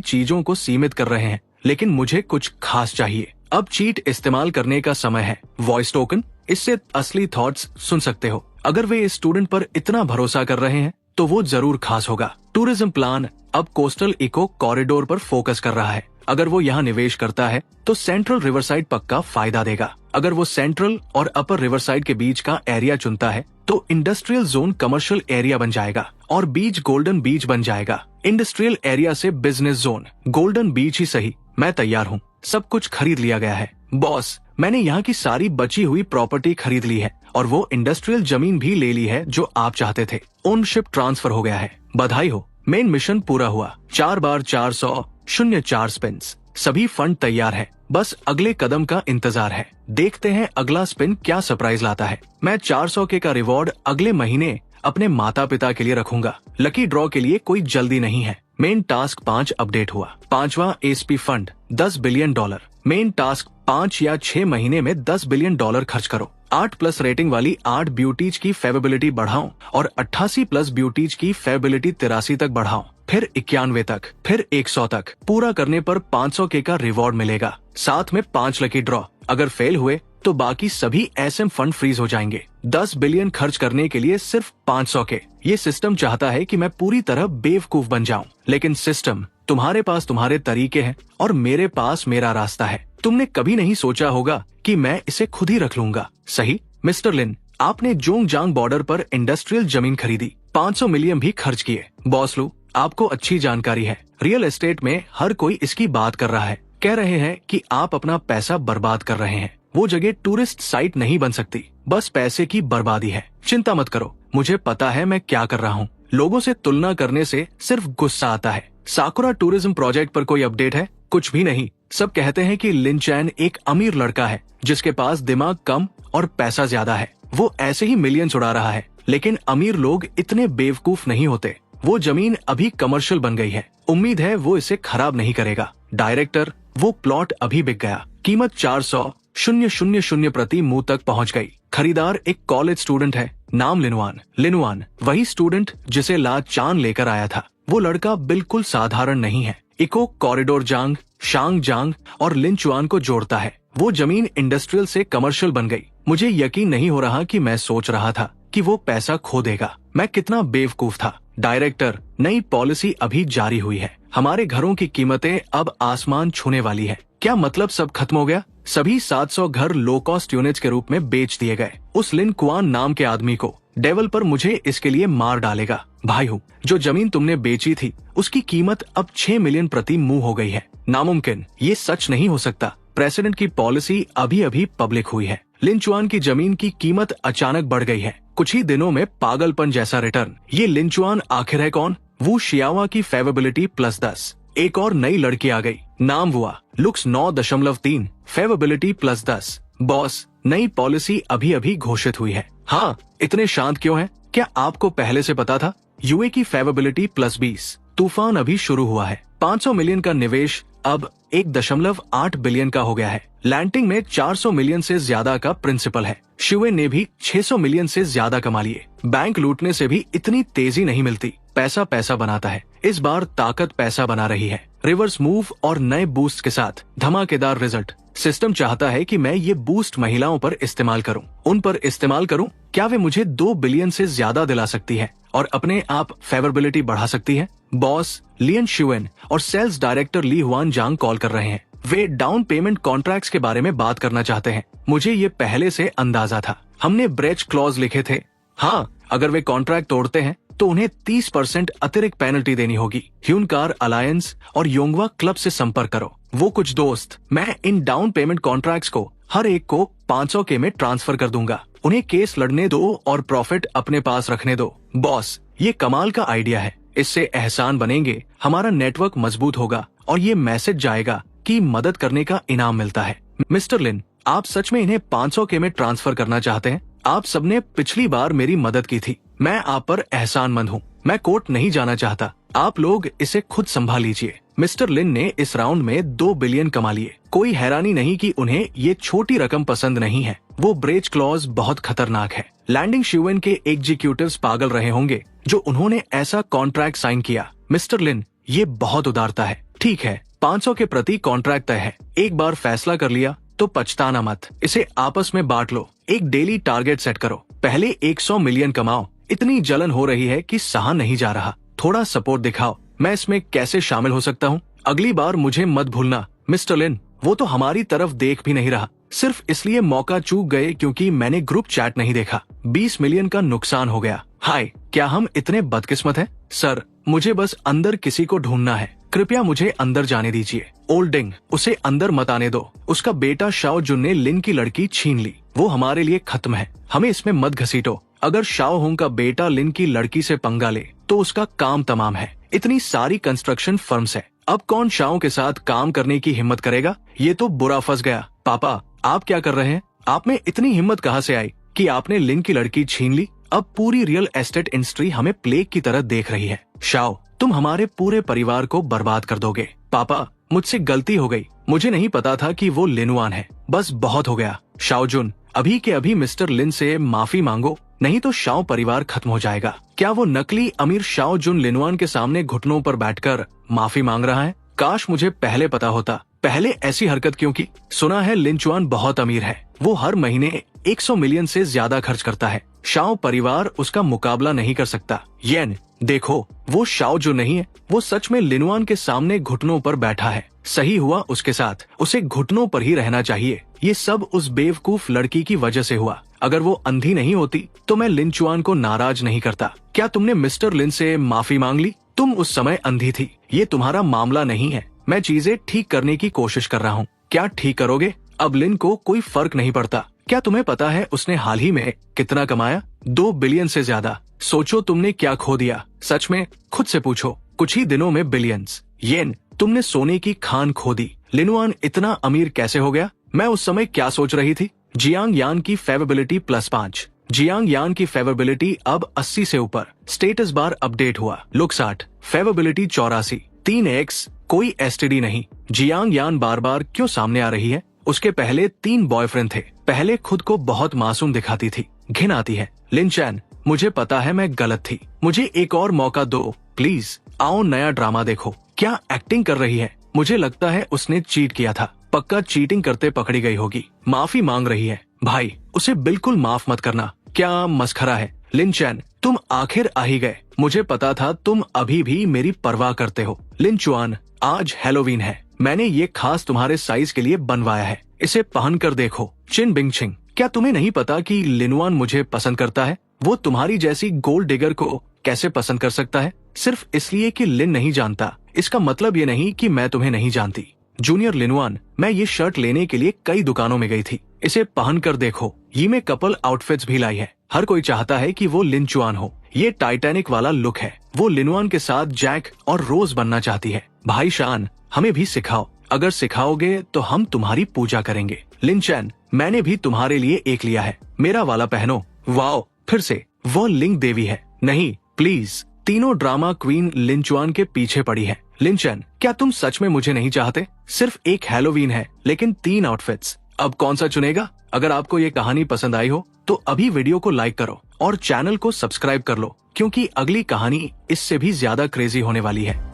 चीजों को सीमित कर रहे हैं, लेकिन मुझे कुछ खास चाहिए। अब चीट इस्तेमाल करने का समय है। वॉइस टोकन, इससे असली थॉट्स सुन सकते हो। अगर वे इस स्टूडेंट पर इतना भरोसा कर रहे हैं तो वो जरूर खास होगा। टूरिज्म प्लान अब कोस्टल इको कॉरिडोर पर फोकस कर रहा है। अगर वो यहाँ निवेश करता है तो सेंट्रल रिवरसाइड पक्का फायदा देगा। अगर वो सेंट्रल और अपर रिवरसाइड के बीच का एरिया चुनता है तो इंडस्ट्रियल जोन कमर्शियल एरिया बन जाएगा और बीच गोल्डन बीच बन जाएगा। इंडस्ट्रियल एरिया से बिजनेस जोन, गोल्डन बीच ही सही। मैं तैयार हूँ। सब कुछ खरीद लिया गया है। बॉस, मैंने यहाँ की सारी बची हुई प्रॉपर्टी खरीद ली है और वो इंडस्ट्रियल जमीन भी ले ली है जो आप चाहते थे। ओनरशिप ट्रांसफर हो गया है। बधाई हो, मेन मिशन पूरा हुआ। 4x400 स्पिन्स, सभी फंड तैयार है। बस अगले कदम का इंतजार है। देखते हैं अगला स्पिन क्या सरप्राइज लाता है। मैं 400K का रिवॉर्ड अगले महीने अपने माता पिता के लिए रखूंगा। लकी ड्रॉ के लिए कोई जल्दी नहीं है। मेन टास्क 5 अपडेट हुआ। 5वां SP fund $10 billion. Main task 5 या 6 महीने में $10 बिलियन खर्च करो। 8+ रेटिंग वाली 8 ब्यूटीज की फेवरेबिलिटी बढ़ाओ और 88+ ब्यूटीज की फेवरेबिलिटी 83 तक बढ़ाओ, फिर 91 तक, फिर 100 तक। पूरा करने पर 500K का रिवॉर्ड मिलेगा, साथ में 5 लकी ड्रॉ। अगर फेल हुए तो बाकी सभी एसएम फंड फ्रीज हो जाएंगे। 10 बिलियन खर्च करने के लिए सिर्फ 500K। ये सिस्टम चाहता है कि मैं पूरी तरह बेवकूफ बन जाऊं, लेकिन सिस्टम, तुम्हारे पास तुम्हारे तरीके हैं और मेरे पास मेरा रास्ता है। तुमने कभी नहीं सोचा होगा कि मैं इसे खुद ही रख लूंगा। सही मिस्टर लिन, आपने जोंगजांग बॉर्डर पर इंडस्ट्रियल जमीन खरीदी। 500 मिलियन भी खर्च किए। बॉस लू, आपको अच्छी जानकारी है, रियल एस्टेट में हर कोई इसकी बात कर रहा है। कह रहे हैं कि आप अपना पैसा बर्बाद कर रहे हैं। वो जगह टूरिस्ट साइट नहीं बन सकती, बस पैसे की बर्बादी है। चिंता मत करो, मुझे पता है मैं क्या कर रहा हूँ। लोगों से तुलना करने से सिर्फ गुस्सा आता है। साकुरा टूरिज्म प्रोजेक्ट पर कोई अपडेट है? कुछ भी नहीं। सब कहते हैं कि लिन चैन एक अमीर लड़का है जिसके पास दिमाग कम और पैसा ज्यादा है। वो ऐसे ही मिलियंस उड़ा रहा है, लेकिन अमीर लोग इतने बेवकूफ नहीं होते। वो जमीन अभी कमर्शियल बन गई है, उम्मीद है वो इसे खराब नहीं करेगा। डायरेक्टर, वो प्लॉट अभी बिक गया, कीमत 400,000 प्रति मुंह तक पहुंच गई। खरीदार एक कॉलेज स्टूडेंट है, नाम लिनवान, वही स्टूडेंट जिसे ला चान लेकर आया था। वो लड़का बिल्कुल साधारण नहीं है। इको कॉरिडोर जांग, शांग जांग और लिनचुआन को जोड़ता है। वो जमीन इंडस्ट्रियल से कमर्शियल बन गई। मुझे यकीन नहीं हो रहा कि मैं सोच रहा था कि वो पैसा खो देगा। मैं कितना बेवकूफ था। डायरेक्टर, नई पॉलिसी अभी जारी हुई है। हमारे घरों की कीमतें अब आसमान छूने वाली है। क्या मतलब सब खत्म हो गया? सभी 700 घर लो कॉस्ट यूनिट्स के रूप में बेच दिए गए। उस लिन कुआन नाम के आदमी को डेवलपर मुझे इसके लिए मार डालेगा। भाई हूँ, जो जमीन तुमने बेची थी उसकी कीमत अब 6 मिलियन प्रति मुंह हो गई है। नामुमकिन, ये सच नहीं हो सकता। प्रेसिडेंट की पॉलिसी अभी अभी पब्लिक हुई है। लिनचुआन की जमीन की कीमत अचानक बढ़ गई है। कुछ ही दिनों में पागलपन जैसा रिटर्न। ये लिनचुआन आखिर है कौन? वो शियावा की फेवेबिलिटी +10। एक और नई लड़की आ गई, नाम हुआ लुक्स 9.3, फेवेबिलिटी +10। बॉस, नई पॉलिसी अभी अभी घोषित हुई है। हाँ, इतने शांत क्यों हैं? क्या आपको पहले से पता था? यूए की फेवेबिलिटी +20। तूफान अभी शुरू हुआ है। 500 मिलियन का निवेश अब 1.8 बिलियन का हो गया है। लैंडिंग में 400 मिलियन से ज्यादा का प्रिंसिपल है। शिवे ने भी 600 मिलियन से ज्यादा कमा लिए। बैंक लूटने से भी इतनी तेजी नहीं मिलती। पैसा पैसा बनाता है। इस बार ताकत पैसा बना रही है। रिवर्स मूव और नए बूस्ट के साथ धमाकेदार रिजल्ट। सिस्टम चाहता है कि मैं ये बूस्ट महिलाओं पर इस्तेमाल करूं, उन पर इस्तेमाल करूं। क्या वे मुझे 2 बिलियन से ज्यादा दिला सकती है और अपने आप फेवरेबिलिटी बढ़ा सकती है? बॉस, लियन शिवेन और सेल्स डायरेक्टर ली हुआन जांग कॉल कर रहे हैं। वे डाउन पेमेंट कॉन्ट्रैक्ट्स के बारे में बात करना चाहते हैं। मुझे ये पहले से अंदाजा था। हमने ब्रेच क्लॉज लिखे थे। हाँ, अगर वे कॉन्ट्रैक्ट तोड़ते हैं तो उन्हें 30% अतिरिक्त पेनल्टी देनी होगी। ह्यूनकार अलायंस और योंगवा क्लब से संपर्क करो। वो कुछ दोस्त, मैं इन डाउन पेमेंट कॉन्ट्रैक्ट्स को हर एक को 500 के में ट्रांसफर कर दूंगा। उन्हें केस लड़ने दो और प्रॉफिट अपने पास रखने दो। बॉस, ये कमाल का आइडिया है। इससे एहसान बनेंगे, हमारा नेटवर्क मजबूत होगा और ये मैसेज जाएगा कि मदद करने का इनाम मिलता है। मिस्टर लिन, आप सच में इन्हें 500 के में ट्रांसफर करना चाहते हैं? आप सबने पिछली बार मेरी मदद की थी। मैं आप पर एहसानमंद हूँ। मैं कोर्ट नहीं जाना चाहता। आप लोग इसे खुद संभाल लीजिए। मिस्टर लिन ने इस राउंड में 2 बिलियन कमा लिए। कोई हैरानी नहीं कि उन्हें ये छोटी रकम पसंद नहीं है। वो ब्रेच क्लॉज बहुत खतरनाक है। लैंडिंग शिवेन के एग्जीक्यूटिव्स पागल रहे होंगे जो उन्होंने ऐसा कॉन्ट्रैक्ट साइन किया। मिस्टर लिन, ये बहुत उदारता है। ठीक है, 500 के प्रति कॉन्ट्रैक्ट तय है। एक बार फैसला कर लिया तो पछताना मत। इसे आपस में बांट लो। एक डेली टारगेट सेट करो। पहले 100 मिलियन कमाओ। इतनी जलन हो रही है कि सहा नहीं जा रहा। थोड़ा सपोर्ट दिखाओ। मैं इसमें कैसे शामिल हो सकता हूँ? अगली बार मुझे मत भूलना। मिस्टर लिन, वो तो हमारी तरफ देख भी नहीं रहा, सिर्फ इसलिए मौका चूक गए क्योंकि मैंने ग्रुप चैट नहीं देखा। 20 मिलियन का नुकसान हो गया। हाय, क्या हम इतने बदकिस्मत हैं? सर, मुझे बस अंदर किसी को ढूंढना है। कृपया मुझे अंदर जाने दीजिए। ओल्डिंग, उसे अंदर मत आने दो। उसका बेटा शाओ जुन ने लिन की लड़की छीन ली। वो हमारे लिए खत्म है। हमें इसमें मत घसीटो। अगर शाओ होंग का बेटा लिन की लड़की से पंगा ले तो उसका काम तमाम है। इतनी सारी कंस्ट्रक्शन फर्म्स है, अब कौन शाओ के साथ काम करने की हिम्मत करेगा? ये तो बुरा फंस गया। पापा, आप क्या कर रहे हैं? आप में इतनी हिम्मत कहाँ से आई कि आपने लिन की लड़की छीन ली? अब पूरी रियल एस्टेट इंडस्ट्री हमें प्लेग की तरह देख रही है। शाओ, तुम हमारे पूरे परिवार को बर्बाद कर दोगे। पापा, मुझसे गलती हो गई। मुझे नहीं पता था कि वो लिनवान है। बस बहुत हो गया। शाओ जुन, अभी के अभी मिस्टर लिन से माफी मांगो, नहीं तो शाओ परिवार खत्म हो जाएगा। क्या वो नकली अमीर शाओ जुन लिनवान के सामने घुटनों पर बैठकर माफी मांग रहा है? काश मुझे पहले पता होता। पहले ऐसी हरकत क्यों की? सुना है लिनचुआन बहुत अमीर है। वो हर महीने 100 मिलियन से ज्यादा खर्च करता है। शाओ परिवार उसका मुकाबला नहीं कर सकता। येन, देखो, वो शाओ जो नहीं है, वो सच में लिनवान के सामने घुटनों पर बैठा है। सही हुआ उसके साथ। उसे घुटनों पर ही रहना चाहिए। ये सब उस बेवकूफ लड़की की वजह से हुआ। अगर वो अंधी नहीं होती तो मैं लिन चुआन को नाराज नहीं करता। क्या तुमने मिस्टर लिन से माफी मांग ली? तुम उस समय अंधी थी, ये तुम्हारा मामला नहीं है। मैं चीजें ठीक करने की कोशिश कर रहा हूँ। क्या ठीक करोगे? अब लिन को कोई फर्क नहीं पड़ता। क्या तुम्हें पता है उसने हाल ही में कितना कमाया? 2 बिलियन से ज्यादा। सोचो तुमने क्या खो दिया। सच में खुद से पूछो। कुछ ही दिनों में बिलियंस। येन, तुमने सोने की खान खो दी। लिनुआन इतना अमीर कैसे हो गया? मैं उस समय क्या सोच रही थी? जियांग यान की फेवरेबिलिटी +5। जियांग यान की फेवरेबिलिटी अब 80 से ऊपर। स्टेटस बार अपडेट हुआ। लुक 60, फेवरेबिलिटी 84, 3x, कोई एसटीडी नहीं। जियांग यान बार बार क्यों सामने आ रही है? उसके पहले 3 बॉयफ्रेंड थे। पहले खुद को बहुत मासूम दिखाती थी। घिन आती है। लिन चैन, मुझे पता है मैं गलत थी। मुझे एक और मौका दो प्लीज। आओ नया ड्रामा देखो। क्या एक्टिंग कर रही है? मुझे लगता है उसने चीट किया था। पक्का चीटिंग करते पकड़ी गई होगी। माफी मांग रही है। भाई, उसे बिल्कुल माफ मत करना। क्या मस्खरा है? लिन चैन, तुम आखिर आ ही गए। मुझे पता था तुम अभी भी मेरी परवाह करते हो। लिन चुआन, आज हैलोवीन है। मैंने ये खास तुम्हारे साइज के लिए बनवाया है। इसे पहनकर देखो। चिन बिंग छिंग, क्या तुम्हें नहीं पता कि लिनुआन मुझे पसंद करता है? वो तुम्हारी जैसी गोल्ड डिगर को कैसे पसंद कर सकता है? सिर्फ इसलिए कि लिन नहीं जानता, इसका मतलब ये नहीं कि मैं तुम्हें नहीं जानती। जूनियर लिनुआन, मैं ये शर्ट लेने के लिए कई दुकानों में गई थी। इसे पहनकर देखो। ये में कपल आउटफिट्स भी लाई है। हर कोई चाहता है कि वो लिन चुआन हो। ये टाइटैनिक वाला लुक है। वो लिनुआन के साथ जैक और रोज बनना चाहती है। भाई शान, हमें भी सिखाओ। अगर सिखाओगे तो हम तुम्हारी पूजा करेंगे। लिन चैन, मैंने भी तुम्हारे लिए एक लिया है। मेरा वाला पहनो। वाओ, फिर से वो लिंग देवी है। नहीं प्लीज। तीनों ड्रामा क्वीन लिन चुआन के पीछे पड़ी है। लिन चैन, क्या तुम सच में मुझे नहीं चाहते? सिर्फ एक हैलोवीन है, लेकिन 3 आउटफिट्स। अब कौन सा चुनेगा? अगर आपको ये कहानी पसंद आई हो तो अभी वीडियो को लाइक करो और चैनल को सब्सक्राइब कर लो, क्योंकि अगली कहानी इससे भी ज्यादा क्रेजी होने वाली है।